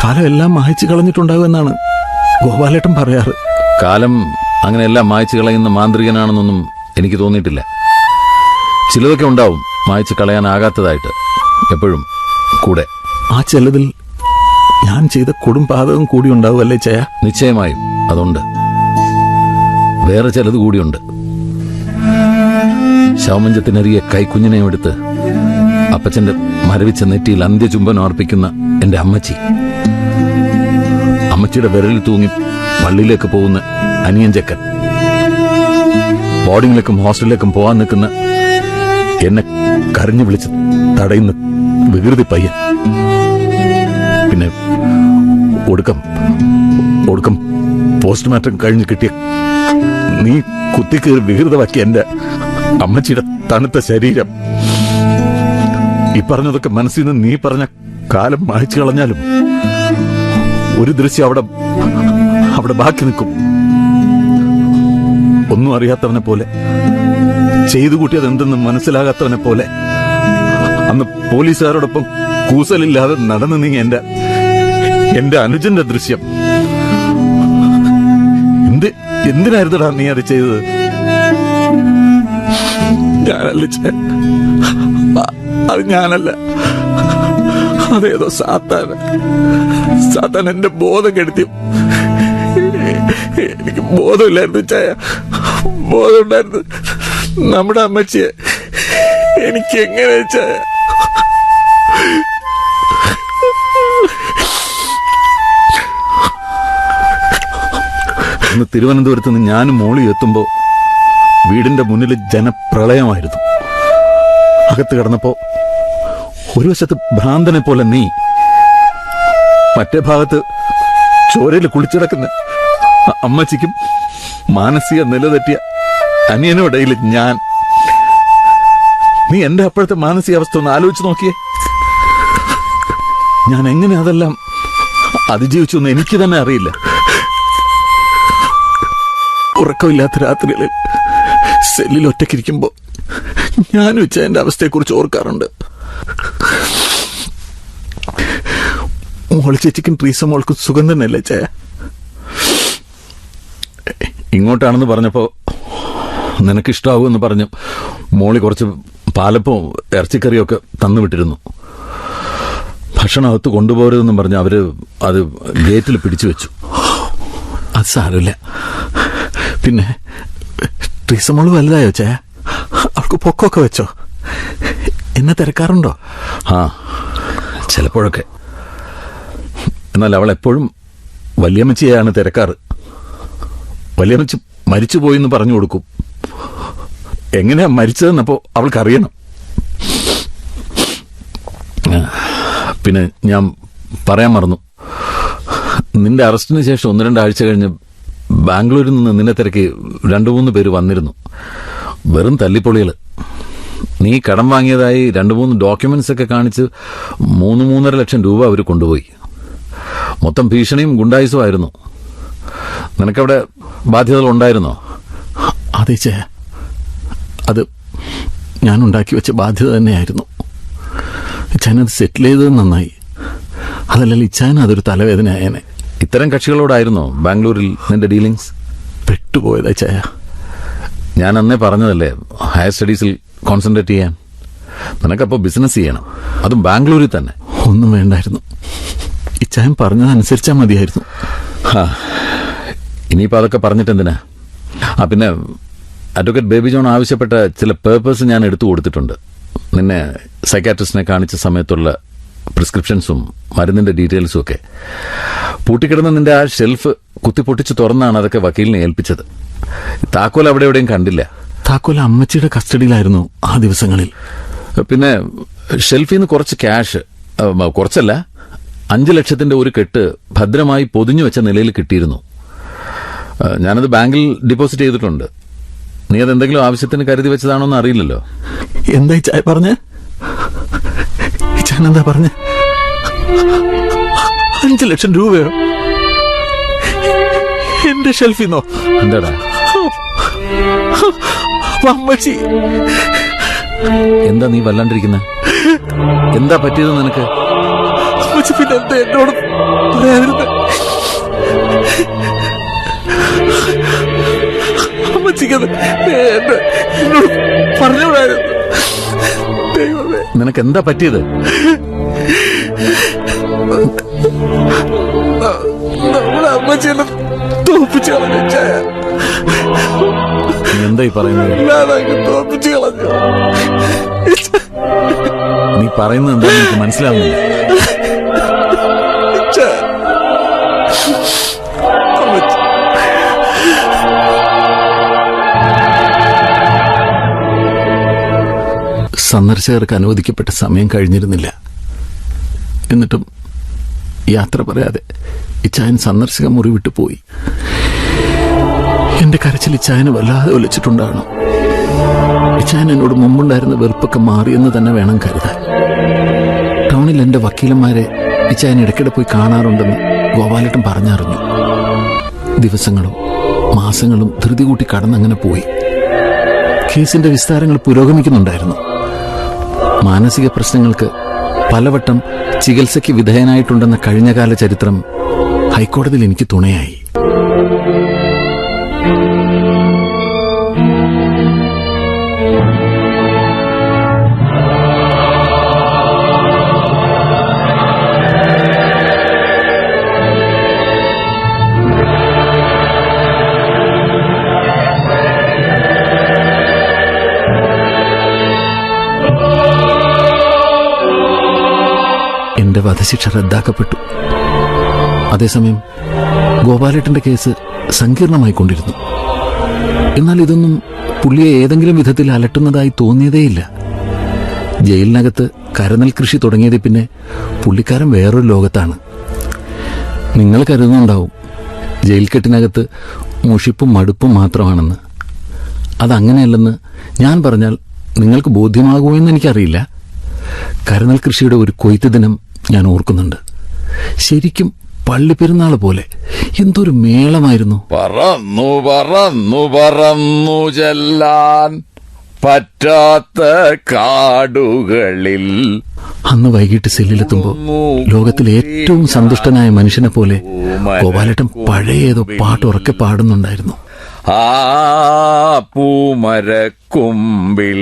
കാലം എല്ലാം മായ്ച്ചു കളഞ്ഞിട്ടുണ്ടാവുമെന്നാണ് ഗോപാലേട്ടൻ പറയാറ്. കാലം അങ്ങനെ എല്ലാം മായ്ച്ചു കളയുന്ന മാന്ത്രികനാണെന്നൊന്നും എനിക്ക് തോന്നിയിട്ടില്ല. ചിലതൊക്കെ ഉണ്ടാവും മായ്ച്ചു കളയാനാകാത്തതായിട്ട് എപ്പോഴും കൂടെ. ആ ചിലതിൽ ഞാൻ ചെയ്ത കൊടും പാതകം കൂടി ഉണ്ടാവുമല്ലേ ചയ? നിശ്ചയമായും അതുണ്ട്. വേറെ ചിലത് കൂടിയുണ്ട്. ശവമഞ്ചത്തിനരിയെ കൈക്കുഞ്ഞിനെയും എടുത്ത് അപ്പച്ചന്റെ മരവിച്ച നെറ്റിയിൽ അന്ത്യചുംബനം അർപ്പിക്കുന്ന എന്റെ അമ്മച്ചി, അമ്മച്ചിയുടെ വിരലിൽ തൂങ്ങി പള്ളിയിലേക്ക് പോകുന്ന അനിയൻ ചെക്കൻ, ബോർഡിങ്ങിലേക്കും ഹോസ്റ്റലിലേക്കും പോകാൻ നിൽക്കുന്ന എന്നെ കരഞ്ഞു വിളിച്ച് തടയുന്ന വികൃതി പയ്യൻ, പിന്നെ ഒടുക്കം പോസ്റ്റ്മോർട്ടം കഴിഞ്ഞ് കിട്ടിയ നീ കുത്തിക്കേറി വികൃതമാക്കി എന്റെ അമ്മച്ചിയുടെ തണുത്ത ശരീരം. ഈ പറഞ്ഞതൊക്കെ മനസ്സിൽ നിന്ന് നീ പറഞ്ഞ കാലം മായ്ച്ചു കളഞ്ഞാലും ഒരു ദൃശ്യം അവിടെ ബാക്കി നിൽക്കും. ഒന്നും അറിയാത്തവനെ പോലെ, ചെയ്തു കൂട്ടിയത് എന്തെന്ന് മനസ്സിലാകാത്തവനെ പോലെ അന്ന് പോലീസുകാരോടൊപ്പം കൂസലില്ലാതെ നടന്നു നീ എന്റെ അനുജന്റെ ദൃശ്യം. എന്തിനായിരുന്നടാ നീ അത് ചെയ്തത്? ഞാനല്ല, അത് ഞാനല്ല. അതേതോ സാത്താൻ എന്റെ ബോധം കെടുത്തി. എനിക്ക് ബോധമില്ലായിരുന്നു ചായ, ബോധമുണ്ടായിരുന്നു. നമ്മുടെ അമ്മച്ചിയെ എനിക്ക് എങ്ങനെ ചായ? അന്ന് തിരുവനന്തപുരത്ത് നിന്ന് ഞാനും മോളി എത്തുമ്പോ വീടിന്റെ മുന്നിൽ ജനപ്രളയമായിരുന്നു. അകത്ത് കിടന്നപ്പോ ഒരു വശത്ത് ഭ്രാന്തനെ പോലെ നീ, മറ്റേ ഭാഗത്ത് ചോരയിൽ കുളിച്ചിടക്കുന്ന അമ്മച്ചിക്കും മാനസിക നിലതെറ്റിയ അനിയനുമിടയിൽ ഞാൻ. നീ എന്റെ അപ്പോഴത്തെ മാനസികാവസ്ഥ ഒന്ന് ആലോചിച്ച് നോക്കിയേ. ഞാൻ എങ്ങനെ അതെല്ലാം അതിജീവിച്ചു എന്ന് എനിക്ക് തന്നെ അറിയില്ല. ഉറക്കമില്ലാത്ത രാത്രികളിൽ സെല്ലിൽ ഒറ്റയ്ക്കിരിക്കുമ്പോ ഞാനും വെച്ച എന്റെ അവസ്ഥയെക്കുറിച്ച് ഓർക്കാറുണ്ട്. മോളി ചേച്ചിക്കും ട്രീസ മോൾക്കും സുഖം തന്നെയല്ലേ ചായ? ഇങ്ങോട്ടാണെന്ന് പറഞ്ഞപ്പോ നിനക്കിഷ്ടാവുമെന്ന് പറഞ്ഞു മോളി കുറച്ച് പാലപ്പവും ഇറച്ചിക്കറിയൊക്കെ തന്നുവിട്ടിരുന്നു. ഭക്ഷണം അകത്ത് കൊണ്ടുപോകരുതെന്നും പറഞ്ഞ് അവര് അത് ഗേറ്റിൽ പിടിച്ചു വെച്ചു. അത് സാരമില്ല. പിന്നെ ട്രീസമോള് വലുതായോ ചായ? അവൾക്ക് പൊക്കമൊക്കെ വെച്ചോ? എന്നെ തിരക്കാറുണ്ടോ? ആ, ചിലപ്പോഴൊക്കെ. എന്നാൽ അവൾ എപ്പോഴും വല്യമ്മച്ചിയെയാണ് തിരക്കാറ്. വല്യമ്മച്ചി മരിച്ചുപോയി എന്ന് പറഞ്ഞു കൊടുക്കും. എങ്ങനെയാ മരിച്ചതെന്നപ്പോ അവൾക്കറിയണം. പിന്നെ ഞാൻ പറയാൻ മറന്നു, നിന്റെ അറസ്റ്റിന് ശേഷം 1-2 ആഴ്ച കഴിഞ്ഞ് ബാംഗ്ലൂരിൽ നിന്ന് നിന്നെ തിരക്കി 2-3 പേര് വന്നിരുന്നു. വെറും തല്ലിപ്പൊളികള്. നീ കടം വാങ്ങിയതായി 2-3 ഡോക്യുമെന്റ്സ് ഒക്കെ കാണിച്ച് 3-3.5 ലക്ഷം രൂപ അവർ കൊണ്ടുപോയി. മൊത്തം ഭീഷണിയും ഗുണ്ടായുസും ആയിരുന്നു. നിനക്കവിടെ ബാധ്യതകൾ ഉണ്ടായിരുന്നോ? അതെ ചേ, അത് ഞാൻ ഉണ്ടാക്കി വെച്ച ബാധ്യത തന്നെയായിരുന്നു. ഇച്ചാനത് സെറ്റിൽ ചെയ്തത് നന്നായി. അതല്ലെങ്കിൽ ഇച്ചാൻ അതൊരു തലവേദനയായേനെ. ഇത്തരം കക്ഷികളോടായിരുന്നോ ബാംഗ്ലൂരിൽ നിന്റെ ഡീലിങ്സ്? പെട്ടുപോയതാ ചായ. ഞാൻ അന്നേ പറഞ്ഞതല്ലേ ഹയർ സ്റ്റഡീസിൽ കോൺസെൻട്രേറ്റ് ചെയ്യാൻ. നിനക്കപ്പോൾ ബിസിനസ് ചെയ്യണം, അതും ബാംഗ്ലൂരിൽ തന്നെ. ഒന്നും വേണ്ടായിരുന്നു, ഇച്ചായൻ പറഞ്ഞതനുസരിച്ചാൽ മതിയായിരുന്നു. ഇനിയിപ്പോൾ അതൊക്കെ പറഞ്ഞിട്ടെന്തിനാ? പിന്നെ അഡ്വക്കേറ്റ് ബേബി ജോൺ ആവശ്യപ്പെട്ട ചില പേപ്പേഴ്സ് ഞാൻ എടുത്തു കൊടുത്തിട്ടുണ്ട്. നിന്നെ സൈക്കാട്രിസ്റ്റിനെ കാണിച്ച സമയത്തുള്ള പ്രിസ്ക്രിപ്ഷൻസും മരുന്നിന്റെ ഡീറ്റെയിൽസും ഒക്കെ. പൂട്ടിക്കിടന്ന നിന്റെ ആ ഷെൽഫ് കുത്തിപ്പൊട്ടിച്ച് തുറന്നാണ് അതൊക്കെ വക്കീലിനെ ഏൽപ്പിച്ചത്. താക്കോൽ അവിടെ എവിടെയും കണ്ടില്ല. താക്കോൽ അമ്മച്ചിയുടെ കസ്റ്റഡിയിലായിരുന്നു ആ ദിവസങ്ങളിൽ. പിന്നെ ഷെൽഫിൽ നിന്ന് കുറച്ച് ക്യാഷ്, കുറച്ചല്ല 5 ലക്ഷത്തിന്റെ ഒരു കെട്ട് ഭദ്രമായി പൊതിഞ്ഞു വെച്ച നിലയിൽ കിട്ടിയിരുന്നു. ഞാനത് ബാങ്കിൽ ഡിപ്പോസിറ്റ് ചെയ്തിട്ടുണ്ട്. നീ അതെന്തെങ്കിലും ആവശ്യത്തിന് കരുതി വെച്ചതാണോ എന്ന് അറിയില്ലല്ലോ. എന്താ ചായ പറഞ്ഞേ? എന്താ പറഞ്ഞ? 5 ലക്ഷം രൂപയോ എന്റെ ഷെൽഫിന്നോ? എന്താടാ അമ്മച്ചി? എന്താ നീ വല്ലാണ്ടിരിക്കുന്ന? എന്താ പറ്റിയത് നിനക്ക്? അമ്മച്ചി പിന്നെ എന്താ എന്നോട് പറയാതിരുന്ന? അമ്മച്ചിക്കത് എന്നോട് പറഞ്ഞോടായിരുന്നു. നിനക്ക് എന്താ പറ്റിയത്? അമ്മച്ചിയെല്ലാം തോപ്പിച്ചു കളഞ്ഞു. നീ എന്തായി പറയുന്നത്? തോപ്പിച്ചു കളഞ്ഞു. നീ പറയുന്നത് എന്താ എനിക്ക് മനസ്സിലാവുന്നില്ല. സന്ദർശകർക്ക് അനുവദിക്കപ്പെട്ട സമയം കഴിഞ്ഞിരുന്നില്ല. എന്നിട്ടും യാത്ര പറയാതെ ഇച്ചായൻ സന്ദർശക മുറി വിട്ടു പോയി. എന്റെ കരച്ചിൽ ഇച്ചായനെ വല്ലാതെ ഒലിച്ചിട്ടുണ്ടാകണം. ഇച്ചായൻ എന്നോട് മുമ്പുണ്ടായിരുന്ന വെറുപ്പൊക്കെ മാറിയെന്ന് തന്നെ വേണം കരുതാൻ. ടൗണിൽ എന്റെ വക്കീലന്മാരെ ഇച്ചായൻ ഇടയ്ക്കിടെ പോയി കാണാറുണ്ടെന്ന് ഗോപാലേട്ടൻ പറഞ്ഞറിഞ്ഞു. ദിവസങ്ങളും മാസങ്ങളും ധൃതി കൂട്ടി കടന്നങ്ങനെ പോയി. കേസിന്റെ വിസ്താരങ്ങൾ പുരോഗമിക്കുന്നുണ്ടായിരുന്നു. മാനസിക പ്രശ്നങ്ങൾക്ക് പലവട്ടം ചികിത്സയ്ക്ക് വിധേയനായിട്ടുണ്ടെന്ന കഴിഞ്ഞകാല ചരിത്രം ഹൈക്കോടതിയിൽ എനിക്ക് തുണയായി. എന്റെ വധശിക്ഷ റദ്ദാക്കപ്പെട്ടു. അതേസമയം ഗോപാലേട്ടന്റെ കേസ് സങ്കീർണമായിക്കൊണ്ടിരുന്നു. എന്നാൽ ഇതൊന്നും പുള്ളിയെ ഏതെങ്കിലും വിധത്തിൽ അലട്ടുന്നതായി തോന്നിയതേയില്ല. ജയിലിനകത്ത് കരനെൽ കൃഷി തുടങ്ങിയത് പിന്നെ പുള്ളിക്കാരൻ വേറൊരു ലോകത്താണ്. നിങ്ങൾ കരുതുന്നുണ്ടാവും ജയിൽ കെട്ടിനകത്ത് മുഷിപ്പും മടുപ്പും മാത്രമാണെന്ന്. അതങ്ങനെയല്ലെന്ന് ഞാൻ പറഞ്ഞാൽ നിങ്ങൾക്ക് ബോധ്യമാകുമോ എന്ന് എനിക്കറിയില്ല. കരനെൽ കൃഷിയുടെ ഒരു കൊയ്ത്ത് ദിനം ഞാൻ ഓർക്കുന്നുണ്ട്. ശരിക്കും പള്ളിപ്പെരുന്നാൾ പോലെ എന്തൊരു മേളമായിരുന്നു. പറന്നു പറന്നു പറന്നു ചെല്ലാൻ പറ്റാത്ത കാടുകളിൽ. അന്ന് വൈകിട്ട് സെല്ലിലെത്തുമ്പോൾ ലോകത്തിലെ ഏറ്റവും സന്തുഷ്ടനായ മനുഷ്യനെ പോലെ ഗോപാലേട്ടൻ പഴയ ഏതോ പാട്ട് ഉറക്കെ പാടുന്നുണ്ടായിരുന്നു. ആ പൂമരക്കുമ്പിൽ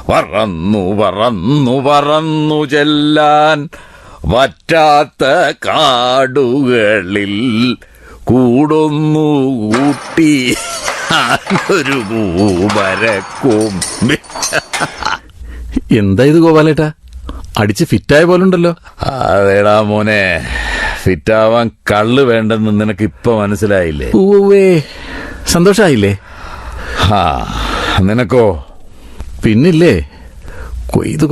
പറന്നു പറന്നു പറന്നു ചെല്ലാൻ പറ്റാത്ത കാടുകളിൽ കൂടൊന്നു കൂട്ടി ഒരു പൂമരക്കുമ്പിൽ. എന്താ ഇത് ഗോപാലേട്ടാ, അടിച്ച് ഫിറ്റായ പോലുണ്ടല്ലോ. അതേടാ മോനെ, ഫിറ്റാവാൻ കള്ള് വേണ്ടെന്ന് നിനക്ക് ഇപ്പൊ മനസ്സിലായില്ലേ? ഓവേ, സന്തോഷായില്ലേ? നിനക്കോ? പിന്നില്ലേ,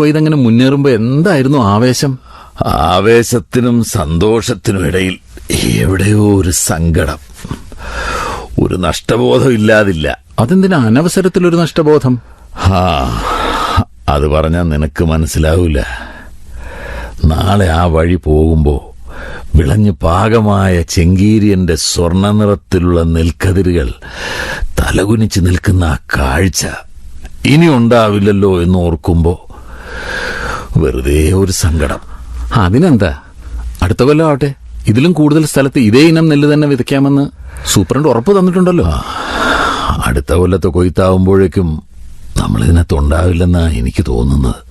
കൊയ്തങ്ങനെ മുന്നേറുമ്പോ എന്തായിരുന്നു ആവേശം. ആവേശത്തിനും സന്തോഷത്തിനും ഇടയിൽ എവിടെയോ ഒരു സങ്കടം, ഒരു നഷ്ടബോധം ഇല്ലാതില്ല. അതെന്തിനാ അനവസരത്തിലൊരു നഷ്ടബോധം? അത് പറഞ്ഞാൽ നിനക്ക് മനസ്സിലാവൂല. നാളെ ആ വഴി പോകുമ്പോ വിളഞ്ഞ് പാകമായ ചെങ്കീരിയന്റെ സ്വർണ്ണ നിറത്തിലുള്ള നെൽക്കതിരുകൾ തലകുനിച്ച് നിൽക്കുന്ന ആ കാഴ്ച ഇനി ഉണ്ടാവില്ലല്ലോ എന്ന് ഓർക്കുമ്പോ വെറുതെ ഒരു സങ്കടം. അതിനെന്താ, അടുത്ത കൊല്ലം ആവട്ടെ, ഇതിലും കൂടുതൽ സ്ഥലത്ത് ഇതേ ഇനം നെല്ല് തന്നെ വിതയ്ക്കാമെന്ന് സൂപ്രണ്ട് ഉറപ്പ് തന്നിട്ടുണ്ടല്ലോ. അടുത്ത കൊല്ലത്തെ കൊയ്ത്താവുമ്പോഴേക്കും നമ്മളിതിനകത്തുണ്ടാവില്ലെന്നാ എനിക്ക് തോന്നുന്നത്.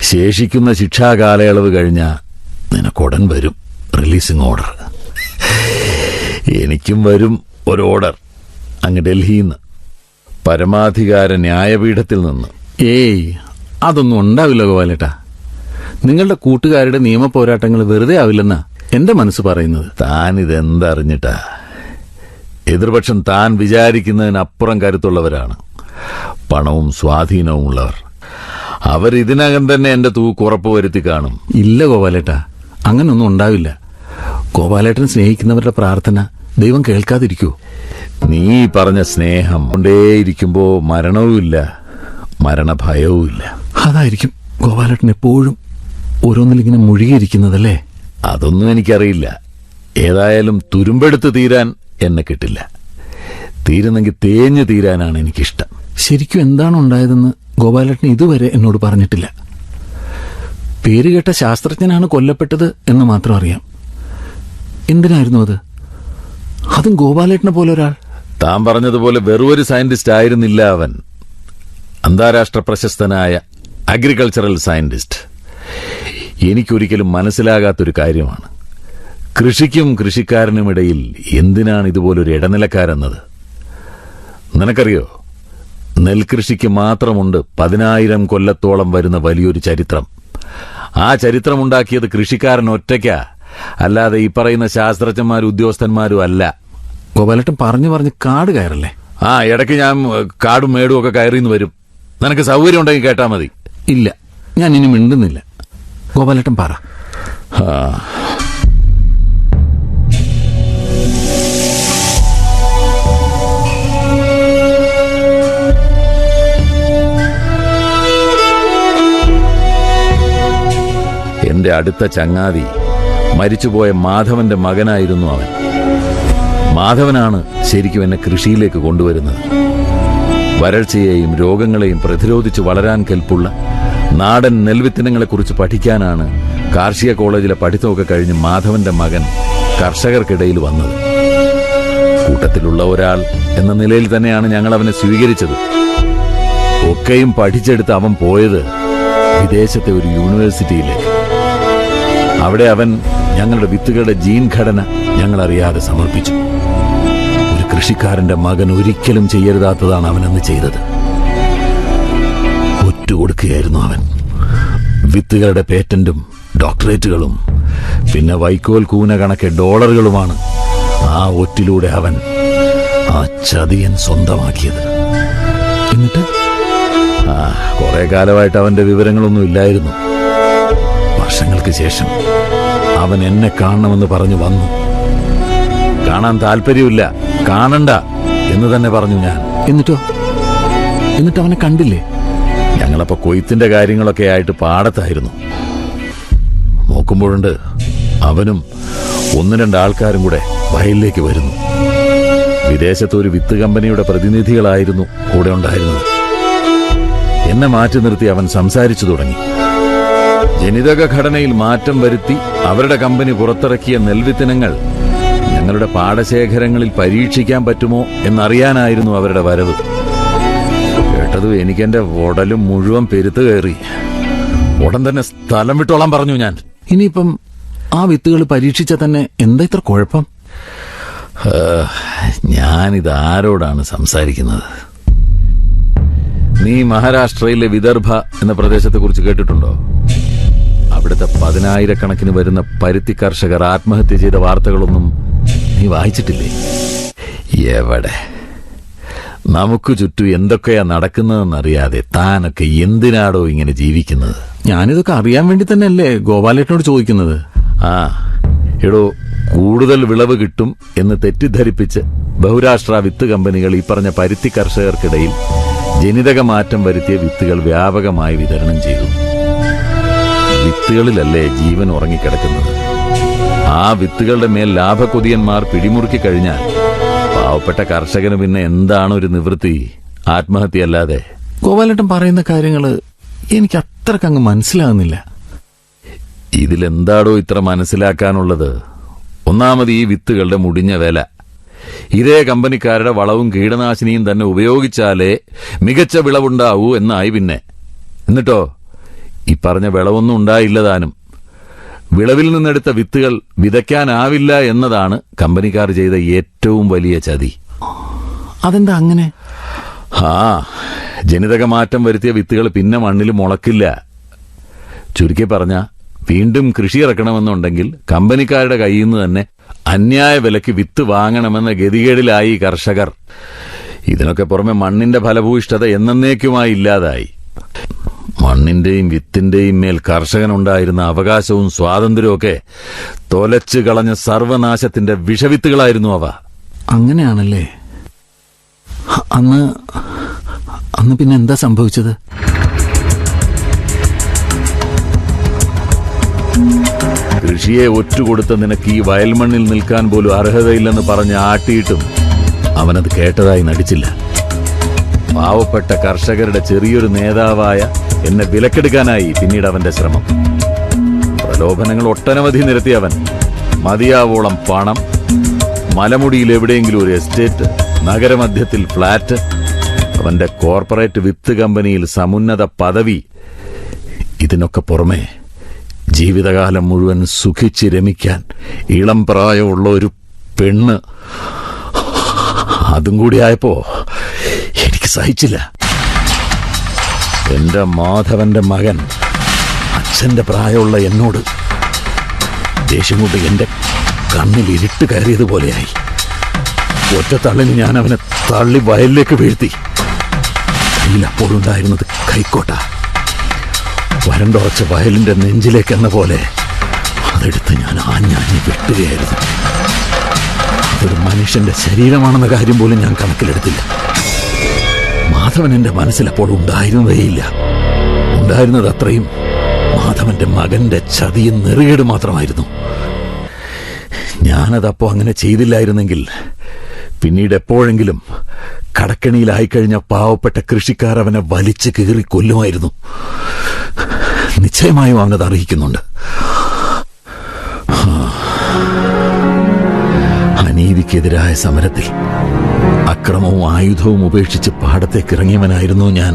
ശേഷിക്കുന്ന ശിക്ഷാ കാലയളവ് കഴിഞ്ഞാൽ നിനക്കുടൻ വരും റിലീസിംഗ് ഓർഡർ. എനിക്കും വരും ഒരു ഓർഡർ അങ്ങ് ഡൽഹിയിൽ നിന്ന്, പരമാധികാര ന്യായപീഠത്തിൽ നിന്ന്. ഏയ്, അതൊന്നും ഉണ്ടാവില്ല ഗോപാലേട്ടാ. നിങ്ങളുടെ കൂട്ടുകാരുടെ നിയമ പോരാട്ടങ്ങൾ വെറുതെ ആവില്ലെന്നാ എന്റെ മനസ്സ് പറയുന്നത്. താൻ ഇതെന്തറിഞ്ഞിട്ടാ? എതിർപക്ഷം താൻ വിചാരിക്കുന്നതിനപ്പുറം കരുത്തുള്ളവരാണ്, പണവും സ്വാധീനവും ഉള്ളവർ. അവരിതിനകം തന്നെ എന്റെ തൂക്ക് ഉറപ്പ് വരുത്തി കാണും. ഇല്ല ഗോപാലേട്ടാ, അങ്ങനൊന്നും ഉണ്ടാവില്ല. ഗോപാലേട്ടൻ സ്നേഹിക്കുന്നവരുടെ പ്രാർത്ഥന ദൈവം കേൾക്കാതിരിക്കൂ? നീ പറഞ്ഞ സ്നേഹം കൊണ്ടേയിരിക്കുമ്പോ മരണവുമില്ല, മരണഭയവുമില്ല. അതായിരിക്കും ഗോപാലേട്ടൻ എപ്പോഴും ഓരോന്നിലിങ്ങനെ മുഴുകിയിരിക്കുന്നതല്ലേ? അതൊന്നും എനിക്കറിയില്ല. ഏതായാലും തുരുമ്പെടുത്ത് തീരാൻ എന്നെ കിട്ടില്ല. തീരുന്നെങ്കിൽ തേഞ്ഞു തീരാനാണ് എനിക്കിഷ്ടം. ശരിക്കും എന്താണ് ഉണ്ടായതെന്ന് ഗോപാലേട്ടൻ ഇതുവരെ എന്നോട് പറഞ്ഞിട്ടില്ല. പേരുകേട്ട ശാസ്ത്രജ്ഞനാണ് കൊല്ലപ്പെട്ടത് എന്ന് മാത്രം അറിയാം. എന്തിനായിരുന്നു അത്? അതും ഗോപാലേട്ടനെ പോലെ ഒരാൾ. താൻ പറഞ്ഞതുപോലെ വെറുമൊരു സയന്റിസ്റ്റ് ആയിരുന്നില്ല അവൻ. അന്താരാഷ്ട്ര പ്രശസ്തനായ അഗ്രികൾച്ചറൽ സയന്റിസ്റ്റ്. എനിക്കൊരിക്കലും മനസ്സിലാകാത്തൊരു കാര്യമാണ്, കൃഷിക്കും കൃഷിക്കാരനുമിടയിൽ എന്തിനാണ് ഇതുപോലൊരു ഇടനിലക്കാരെന്നത്. നിനക്കറിയോ, നെൽകൃഷിക്ക് മാത്രമുണ്ട് 10,000 കൊല്ലത്തോളം വരുന്ന വലിയൊരു ചരിത്രം. ആ ചരിത്രമുണ്ടാക്കിയത് കൃഷിക്കാരൻ ഒറ്റയ്ക്കാ, അല്ലാതെ ഈ പറയുന്ന ശാസ്ത്രജ്ഞന്മാരും ഉദ്യോഗസ്ഥന്മാരും അല്ല. ഗോപാലേട്ടൻ പറഞ്ഞു പറഞ്ഞ് കാട് കയറല്ലേ? ഇടയ്ക്ക് ഞാൻ കാടും മേടും ഒക്കെ കയറിന്ന് വരും. നിനക്ക് സൗകര്യം ഉണ്ടെങ്കിൽ കേട്ടാ മതി. ഇല്ല, ഞാൻ ഇനി മിണ്ടുന്നില്ല. ഗോപാലേട്ടൻ പറ. എന്റെ അടുത്ത ചങ്ങാതി മരിച്ചുപോയ മാധവന്റെ മകനായിരുന്നു അവൻ. മാധവനാണ് ശരിക്കും എന്നെ കൃഷിയിലേക്ക് കൊണ്ടുവരുന്നത്. വരൾച്ചയെയും രോഗങ്ങളെയും പ്രതിരോധിച്ച് വളരാൻ കെൽപ്പുള്ള നാടൻ നെൽവിത്തിനങ്ങളെക്കുറിച്ച് പഠിക്കാനാണ് കാർഷിക കോളേജിലെ പഠിത്തമൊക്കെ കഴിഞ്ഞ് മാധവന്റെ മകൻ കർഷകർക്കിടയിൽ വന്നത്. കൂട്ടത്തിലുള്ള ഒരാൾ എന്ന നിലയിൽ തന്നെയാണ് ഞങ്ങൾ അവനെ സ്വീകരിച്ചത്. ഒക്കെയും പഠിച്ചെടുത്ത് അവൻ പോയത് വിദേശത്തെ ഒരു യൂണിവേഴ്സിറ്റിയിലേക്ക്. അവിടെ അവൻ ഞങ്ങളുടെ വിത്തുകളുടെ ജീൻ ഘടന ഞങ്ങളറിയാതെ സമർപ്പിച്ചു. ഒരു കൃഷിക്കാരന്റെ മകൻ ഒരിക്കലും ചെയ്യരുതാത്തതാണ് അവനെന്ന് ചെയ്തത്. ഒറ്റുകൊടുക്കുകയായിരുന്നു അവൻ. വിത്തുകളുടെ പേറ്റന്റും ഡോക്ടറേറ്റുകളും പിന്നെ വൈക്കോൽ കൂന കണക്കെ ഡോളറുകളുമാണ് ആ ഒറ്റിലൂടെ അവൻ ആ ചതിയൻ സ്വന്തമാക്കിയത്. എന്നിട്ട് കുറെ കാലമായിട്ട് അവന്റെ വിവരങ്ങളൊന്നും ഇല്ലായിരുന്നു. വർഷങ്ങൾക്ക് ശേഷം അവൻ എന്നെ കാണണമെന്ന് പറഞ്ഞു വന്നു. കാണാൻ താല്പര്യമില്ല, കാണണ്ട എന്ന് തന്നെ പറഞ്ഞു ഞാൻ. എന്നിട്ട് അവനെ കണ്ടില്ലേ? ഞങ്ങളപ്പോ കൊയ്ത്തിന്റെ കാര്യങ്ങളൊക്കെ ആയിട്ട് പാടത്തായിരുന്നു. നോക്കുമ്പോഴുണ്ട് അവനും 1-2 ആൾക്കാരും കൂടെ വയലിലേക്ക് വരുന്നു. വിദേശത്തെ ഒരു വിത്ത് കമ്പനിയുടെ പ്രതിനിധികളായിരുന്നു കൂടെ ഉണ്ടായിരുന്നത്. എന്നെ മാറ്റി നിർത്തി അവൻ സംസാരിച്ചു തുടങ്ങി. ജനിതക ഘടനയിൽ മാറ്റം വരുത്തി അവരുടെ കമ്പനി പുറത്തിറക്കിയ നെൽവിത്തിനങ്ങൾ ഞങ്ങളുടെ പാടശേഖരങ്ങളിൽ പരീക്ഷിക്കാൻ പറ്റുമോ എന്നറിയാനായിരുന്നു അവരുടെ വരവ്. കേട്ടതും എനിക്കെന്റെ ഉടലും മുഴുവൻ പെരുത്ത് കയറി. ഉടൻ തന്നെ സ്ഥലം വിട്ടോളാൻ പറഞ്ഞു ഞാൻ. ഇനിയിപ്പം ആ വിത്തുകൾ പരീക്ഷിച്ച തന്നെ എന്താ ഇത്ര കുഴപ്പം? ഞാനിതാരോടാണ് സംസാരിക്കുന്നത്? നീ മഹാരാഷ്ട്രയിലെ വിദർഭ എന്ന പ്രദേശത്തെ കുറിച്ച് കേട്ടിട്ടുണ്ടോ? അവിടുത്തെ 10,000 വരുന്ന പരുത്തി കർഷകർ ആത്മഹത്യ ചെയ്ത വാർത്തകളൊന്നും നീ വായിച്ചിട്ടില്ലേ? എവിടെ? നമുക്ക് ചുറ്റും എന്തൊക്കെയാ നടക്കുന്നതെന്നറിയാതെ താനൊക്കെ എന്തിനാടോ ഇങ്ങനെ ജീവിക്കുന്നത്? ഞാനിതൊക്കെ അറിയാൻ വേണ്ടി തന്നെയല്ലേ ഗോപാലേട്ടനോട് ചോദിക്കുന്നത്. എടോ, കൂടുതൽ വിളവ് കിട്ടും എന്ന് തെറ്റിദ്ധരിപ്പിച്ച് ബഹുരാഷ്ട്ര വിത്ത് കമ്പനികൾ ഈ പറഞ്ഞ പരുത്തി കർഷകർക്കിടയിൽ ജനിതക മാറ്റം വരുത്തിയ വിത്തുകൾ വ്യാപകമായി വിതരണം ചെയ്തു. വിത്തുകളിലല്ലേ ജീവൻ ഉറങ്ങിക്കിടക്കുന്നത്. ആ വിത്തുകളുടെ മേൽ ലാഭകൊതിയന്മാർ പിടിമുറുക്കി കഴിഞ്ഞാൽ പാവപ്പെട്ട കർഷകന് പിന്നെ എന്താണ് ഒരു നിവൃത്തി? ആത്മഹത്യയല്ലാതെ. ഗോപാലേട്ടൻ പറയുന്ന കാര്യങ്ങള് എനിക്ക് അത്രക്കങ്ങ് മനസ്സിലാകുന്നില്ല. ഇതിലെന്താടോ ഇത്ര മനസ്സിലാക്കാനുള്ളത്? ഒന്നാമത് ഈ വിത്തുകളുടെ മുടിഞ്ഞ വില. ഇതേ കമ്പനിക്കാരുടെ വളവും കീടനാശിനിയും തന്നെ ഉപയോഗിച്ചാലേ മികച്ച വിളവുണ്ടാവൂ എന്നായി. പിന്നെ എന്നിട്ടോ ഈ പറഞ്ഞ വിളവൊന്നും ഉണ്ടായില്ലതാനും. വിളവിൽ നിന്നെടുത്ത വിത്തുകൾ വിതയ്ക്കാനാവില്ല എന്നതാണ് കമ്പനിക്കാർ ചെയ്ത ഏറ്റവും വലിയ ചതി. അതെന്താ അങ്ങനെ? ജനിതക മാറ്റം വരുത്തിയ വിത്തുകൾ പിന്നെ മണ്ണിൽ മുളക്കില്ല. ചുരുക്കി പറഞ്ഞ, വീണ്ടും കൃഷി ഇറക്കണമെന്നുണ്ടെങ്കിൽ കമ്പനിക്കാരുടെ കയ്യിൽ നിന്ന് തന്നെ അന്യായ വിലയ്ക്ക് വിത്ത് വാങ്ങണമെന്ന ഗതികേടിലായി കർഷകർ. ഇതിനൊക്കെ പുറമെ മണ്ണിന്റെ ഫലഭൂയിഷ്ഠത എന്നേക്കുമായി ഇല്ലാതായി. മണ്ണിന്റെയും വിത്തിന്റെയും മേൽ കർഷകനുണ്ടായിരുന്ന അവകാശവും സ്വാതന്ത്ര്യവും ഒക്കെ തൊലച്ചു കളഞ്ഞ സർവനാശത്തിന്റെ വിഷവിത്തുകളായിരുന്നു അവ. അങ്ങനെയാണല്ലേ? അന്ന് പിന്നെ എന്താ സംഭവിച്ചത്? കൃഷിയെ ഒറ്റുകൊടുത്ത നിനക്ക് ഈ വയൽമണ്ണിൽ നിൽക്കാൻ പോലും അർഹതയില്ലെന്ന് പറഞ്ഞ് ആട്ടിയിട്ടും അവനത് കേട്ടതായി നടിച്ചില്ല. പാവപ്പെട്ട കർഷകരുടെ ചെറിയൊരു നേതാവായ എന്നെ വിലക്കെടുക്കാനായി പിന്നീട് അവന്റെ ശ്രമം. പ്രലോഭനങ്ങൾ ഒട്ടനവധി നിരത്തിയവൻ മതിയാവോളം പണം, മലമുടിയിൽ എവിടെയെങ്കിലും ഒരു എസ്റ്റേറ്റ്, നഗരമധ്യത്തിൽ ഫ്ളാറ്റ്, അവന്റെ കോർപ്പറേറ്റ് വിത്ത് കമ്പനിയിൽ സമുന്നത പദവി. ഇതിനൊക്കെ പുറമെ ജീവിതകാലം മുഴുവൻ സുഖിച്ച് രമിക്കാൻ ഇളം പ്രായമുള്ള ഒരു പെണ്ണ്. അതും കൂടിയായപ്പോ എനിക്ക് സഹിച്ചില്ല. എന്റെ മാധവന്റെ മകൻ അച്ഛന്റെ പ്രായമുള്ള എന്നോട് ദേഷ്യം കൊണ്ട് എന്റെ കണ്ണിൽ ഇരുട്ട് കയറിയതുപോലെയായി. ഒറ്റത്തള്ളിന് ഞാൻ അവനെ തള്ളി വയലിലേക്ക് വീഴ്ത്തി. കയ്യിൽ അപ്പോഴുണ്ടായിരുന്നത് കൈക്കോട്ട. വരണ്ടുറച്ച വയലിന്റെ നെഞ്ചിലേക്കെന്ന പോലെ അതെടുത്ത് ഞാൻ ആഞ്ഞാഞ്ഞ് വെട്ടുകയായിരുന്നു. അതൊരു മനുഷ്യന്റെ ശരീരമാണെന്ന കാര്യം പോലും ഞാൻ കണക്കിലെടുത്തില്ല. മാധവൻ എന്റെ മനസ്സിലപ്പോൾ ഉണ്ടായിരുന്നതേയില്ല. ഉണ്ടായിരുന്നത് അത്രയും മാധവന്റെ മകന്റെ ചതിയും നെറുകേട് മാത്രമായിരുന്നു. ഞാനതപ്പോ അങ്ങനെ ചെയ്തില്ലായിരുന്നെങ്കിൽ പിന്നീട് എപ്പോഴെങ്കിലും കടക്കെണിയിലായിക്കഴിഞ്ഞ പാവപ്പെട്ട കൃഷിക്കാർ അവനെ വലിച്ചു കീറി കൊല്ലുമായിരുന്നു. നിശ്ചയമായും അവനത് അറിയിക്കുന്നുണ്ട്. അനീതിക്കെതിരായ സമരത്തിൽ അക്രമവും ആയുധവും ഉപേക്ഷിച്ച് പാടത്തേക്കിറങ്ങിയവനായിരുന്നു ഞാൻ.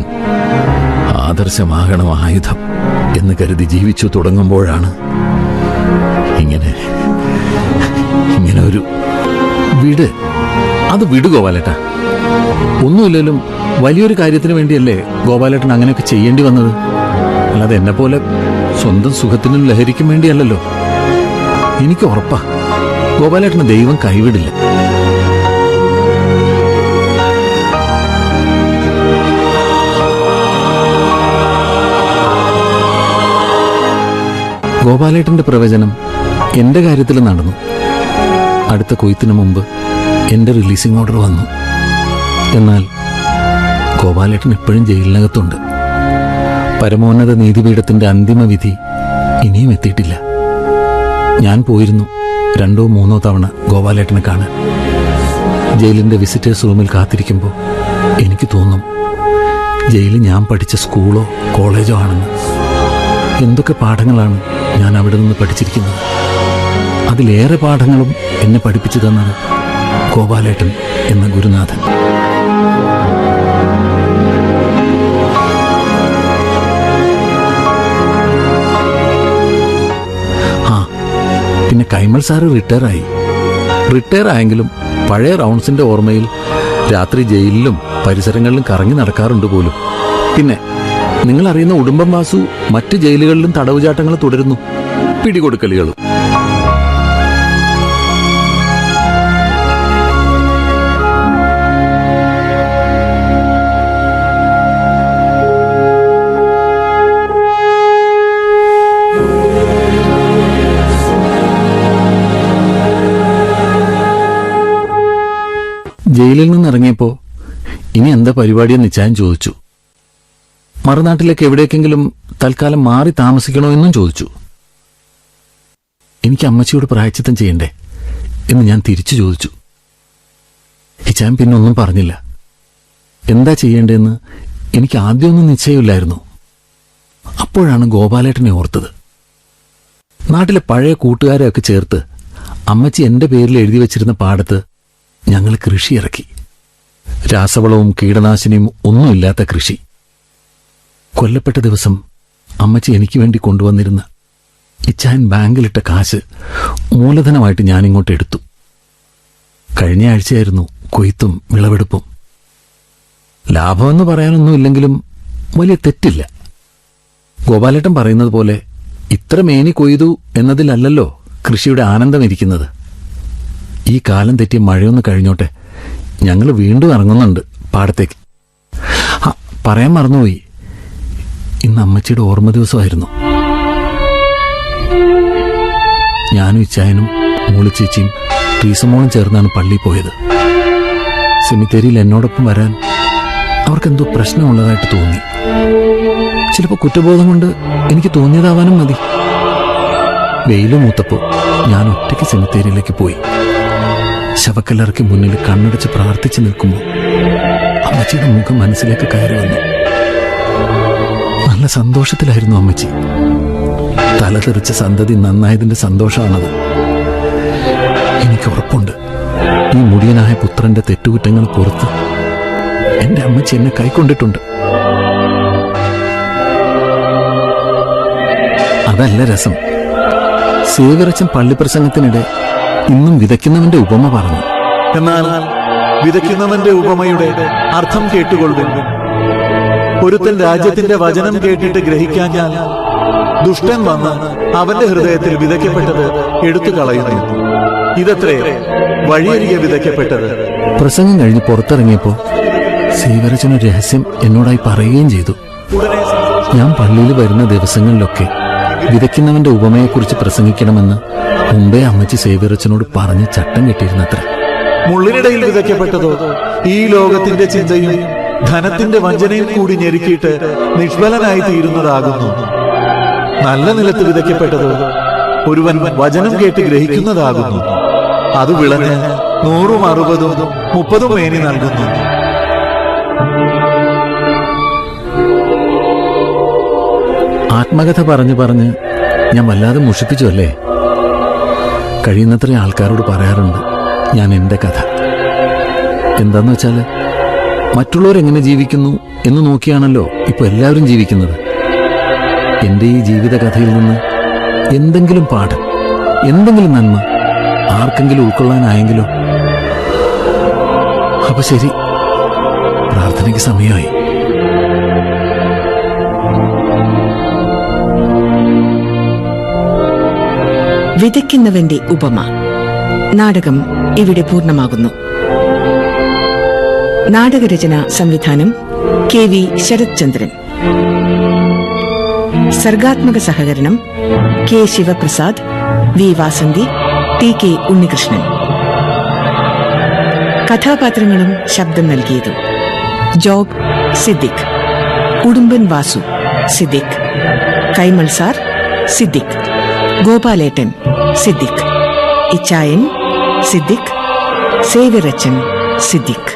ആദർശമാകണം ആയുധം എന്ന് കരുതി ജീവിച്ചു തുടങ്ങുമ്പോഴാണ് ഇങ്ങനെ ഒരു വിട്. അത് വിട് ഗോപാലേട്ട. ഒന്നുമില്ലെങ്കിലും വലിയൊരു കാര്യത്തിന് വേണ്ടിയല്ലേ ഗോപാലേട്ടൻ അങ്ങനെയൊക്കെ ചെയ്യേണ്ടി വന്നത്. അല്ലാതെ എന്നെ പോലെ സ്വന്തം സുഖത്തിനും ലഹരിക്കും വേണ്ടിയല്ലല്ലോ. എനിക്ക് ഉറപ്പാ ഗോപാലേട്ടന് ദൈവം കൈവിടില്ല. ഗോപാലേട്ടന്റെ പ്രവചനം എന്റെ കാര്യത്തിൽ നടന്നു. അടുത്ത കൊയ്ത്തിന് മുമ്പ് എന്റെ റിലീസിംഗ് ഓർഡർ വന്നു. എന്നാൽ ഗോപാലേട്ടൻ എപ്പോഴും ജയിലിനകത്തുണ്ട്. പരമോന്നത നീതിപീഠത്തിന്റെ അന്തിമ വിധി ഇനിയും എത്തിയിട്ടില്ല. ഞാൻ പോയിരുന്നു 2 or 3 തവണ ഗോപാലേട്ടനെ കാണാൻ. ജയിലിന്റെ വിസിറ്റേഴ്സ് റൂമിൽ കാത്തിരിക്കുമ്പോൾ എനിക്ക് തോന്നും ജയിൽ ഞാൻ പഠിച്ച സ്കൂളോ കോളേജോ ആണെന്ന്. എന്തൊക്കെ പാഠങ്ങളാണ് ഞാൻ അവിടെ നിന്ന് പഠിച്ചിരിക്കുന്നത്. അതിലേറെ പാഠങ്ങളും എന്നെ പഠിപ്പിച്ചു തന്നത് ഗോപാലേട്ടൻ എന്ന ഗുരുനാഥൻ. പിന്നെ കൈമൾ സാറ് റിട്ടയർ ആയെങ്കിലും പഴയ റൗണ്ട്സിന്റെ ഓർമ്മയിൽ രാത്രി ജയിലിലും പരിസരങ്ങളിലും കറങ്ങി നടക്കാറുണ്ട് പോലും. പിന്നെ നിങ്ങൾ അറിയുന്ന ഉടുമ്പൻ വാസു മറ്റ് ജയിലുകളിലും തടവുചാട്ടങ്ങൾ തുടരുന്നു, പിടികൊടുക്കലുകളും. ജയിലിൽ നിന്നിറങ്ങിയപ്പോൾ ഇനി എന്താ പരിപാടിയെന്ന് ഇച്ചായൻ ചോദിച്ചു. മറുനാട്ടിലേക്ക് എവിടേക്കെങ്കിലും തൽക്കാലം മാറി താമസിക്കണോ എന്നും ചോദിച്ചു. എനിക്ക് അമ്മച്ചിയോട് പ്രായച്ചിത്തം ചെയ്യണ്ടേ എന്ന് ഞാൻ തിരിച്ചു ചോദിച്ചു. ഇച്ചായൻ പിന്നെ ഒന്നും പറഞ്ഞില്ല. എന്താ ചെയ്യേണ്ടതെന്ന് എനിക്ക് ആദ്യമൊന്നും നിശ്ചയമില്ലായിരുന്നു. അപ്പോഴാണ് ഗോപാലേട്ടനെ ഓർത്തത്. നാട്ടിലെ പഴയ കൂട്ടുകാരെയൊക്കെ ചേർത്ത് അമ്മച്ചി എന്റെ പേരിൽ എഴുതി വച്ചിരുന്ന പാടത്ത് ഞങ്ങൾ കൃഷി ഇറക്കി. രാസവളവും കീടനാശിനിയും ഒന്നുമില്ലാത്ത കൃഷി. കൊല്ലപ്പെട്ട ദിവസം അമ്മച്ചി എനിക്ക് വേണ്ടി കൊണ്ടുവന്നിരുന്ന ഇച്ചായൻ ബാങ്കിലിട്ട കാശ് മൂലധനമായിട്ട് ഞാനിങ്ങോട്ട് എടുത്തു. കഴിഞ്ഞ ആഴ്ചയായിരുന്നു കൊയ്ത്തും വിളവെടുപ്പും. ലാഭമെന്ന് പറയാനൊന്നുമില്ലെങ്കിലും വലിയ തെറ്റില്ല. ഗോപാലേട്ടൻ പറയുന്നത് പോലെ ഇത്ര മേനി കൊയ്തു എന്നതിലല്ലല്ലോ കൃഷിയുടെ ആനന്ദം ഇരിക്കുന്നത്. ഈ കാലം തെറ്റിയ മഴയൊന്ന് കഴിഞ്ഞോട്ടെ, ഞങ്ങൾ വീണ്ടും ഇറങ്ങുന്നുണ്ട് പാടത്തേക്ക്. പറയാൻ മറന്നുപോയി, ഇന്ന് അമ്മച്ചിയുടെ ഓർമ്മ ദിവസമായിരുന്നു. ഞാനും ഇച്ചായനും മൂളിച്ചേച്ചിയും ട്രീസമോളും ചേർന്നാണ് പള്ളിയിൽ പോയത്. സെമിത്തേരിയിൽ എന്നോടൊപ്പം വരാൻ അവർക്കെന്തോ പ്രശ്നമുള്ളതായിട്ട് തോന്നി. ചിലപ്പോൾ കുറ്റബോധം കൊണ്ട് എനിക്ക് തോന്നിയതാവാനും മതി. വെയില് മൂത്തപ്പോൾ ഞാൻ ഒറ്റയ്ക്ക് സെമിത്തേരിയിലേക്ക് പോയി. ശവക്കല്ലറയ്ക്ക് മുന്നിൽ കണ്ണടച്ച് പ്രാർത്ഥിച്ചു നിൽക്കുമ്പോൾ അമ്മച്ചിയുടെ മുഖം മനസ്സിലേക്ക് കയറി വന്നു. നല്ല സന്തോഷത്തിലായിരുന്നു അമ്മച്ചി. തലതെറിച്ച സന്തതി നന്നായതിന്റെ സന്തോഷമാണത്. എനിക്ക് ഉറപ്പുണ്ട്, ഈ മുടിയനായ പുത്രന്റെ തെറ്റുകുറ്റങ്ങൾ പുറത്ത് എന്റെ അമ്മച്ചി എന്നെ കൈക്കൊണ്ടിട്ടുണ്ട്. അതല്ല രസം. സേവ്യറച്ചൻ പള്ളിപ്രസംഗത്തിനിടെ ഇന്നും വിതയ്ക്കുന്നവന്റെ ഉപമ പറഞ്ഞു. എന്നാൽ വിതയ്ക്കുന്നവന്റെ ഉപമയുടെ അർത്ഥം കേട്ടുകൊള്ളുവിൻ. ഒരുത്തൻ രാജ്യത്തിന്റെ വചനം കേട്ടിട്ട് ഗ്രഹിക്കാഞ്ഞാൽ ദുഷ്ടൻ വന്ന് അവന്റെ ഹൃദയത്തിൽ വിതയ്ക്കപ്പെട്ടത് എടുത്തു കളയുന്നു. ഇതത്രേ വഴിയരികെ വിതയ്ക്കപ്പെട്ടത്. പ്രസംഗം കഴിഞ്ഞ് പുറത്തിറങ്ങിയപ്പോ സേവ്യറച്ചൻ ഒരു രഹസ്യം എന്നോടായി പറയുകയും ചെയ്തു. ഞാൻ പള്ളിയിൽ വരുന്ന ദിവസങ്ങളിലൊക്കെ വിതയ്ക്കുന്നവന്റെ ഉപമയെക്കുറിച്ച് പ്രസംഗിക്കണമെന്ന് മുമ്പേ അമ്മച്ചി സേവ്യറച്ചനോട് പറഞ്ഞ് ചട്ടം കെട്ടിയിരുന്നത്ര. മുള്ളിനിടയിൽ വിതയ്ക്കപ്പെട്ടതോ ഈ ലോകത്തിന്റെ ചിന്തയും ധനത്തിന്റെ വഞ്ചനയും കൂടി ഞെരുക്കിയിട്ട് നിഷ്ഫലനായി തീരുന്നതാകുന്നു. നല്ല നിലത്ത് വിതയ്ക്കപ്പെട്ടതോ ഒരുവൻ വചനം കേട്ട് ഗ്രഹിക്കുന്നതാകുന്നു. അത് വിളഞ്ഞ് 100, 60, 30 മേനി നൽകുന്നു. ആത്മകഥ പറഞ്ഞു പറഞ്ഞ് ഞാൻ വല്ലാതെ മുഷിപ്പിച്ചു അല്ലേ? കഴിയുന്നത്ര ആൾക്കാരോട് പറയാറുണ്ട് ഞാൻ എന്റെ കഥ. എന്താന്ന് വെച്ചാല് മറ്റുള്ളവരെങ്ങനെ ജീവിക്കുന്നു എന്ന് നോക്കിയാണല്ലോ ഇപ്പൊ എല്ലാവരും ജീവിക്കുന്നത്. എന്റെ ഈ ജീവിതകഥയിൽ നിന്ന് എന്തെങ്കിലും പാഠം, എന്തെങ്കിലും നന്മ ആർക്കെങ്കിലും ഉൾക്കൊള്ളാനായെങ്കിലോ? അപ്പൊ ശരി, പ്രാർത്ഥനയ്ക്ക് സമയമായി. വിതയ്ക്കുന്നവന്റെ ഉപമ നാടകം ഇവിടെ പൂർണ്ണമാകുന്നു. നാടകരചന സംവിധാനം KV ശരത്ചന്ദ്രൻ. സർഗാത്മക സഹകരണം K Sivaprasad, V Vasanthi, TK Unnikrishnan. കഥാപാത്രങ്ങളും ശബ്ദം നൽകിയതും: ജോബ് സിദ്ദിഖ്, ഉടുമ്പൻ വാസു സിദ്ദിഖ്, കൈമൾ സാർ സിദ്ദിഖ്, ഗോപാലേട്ടൻ സിദ്ദിഖ്, ഇച്ചായൻ സിദ്ദിഖ്, സേവ്യറച്ചൻ സിദ്ദിഖ്.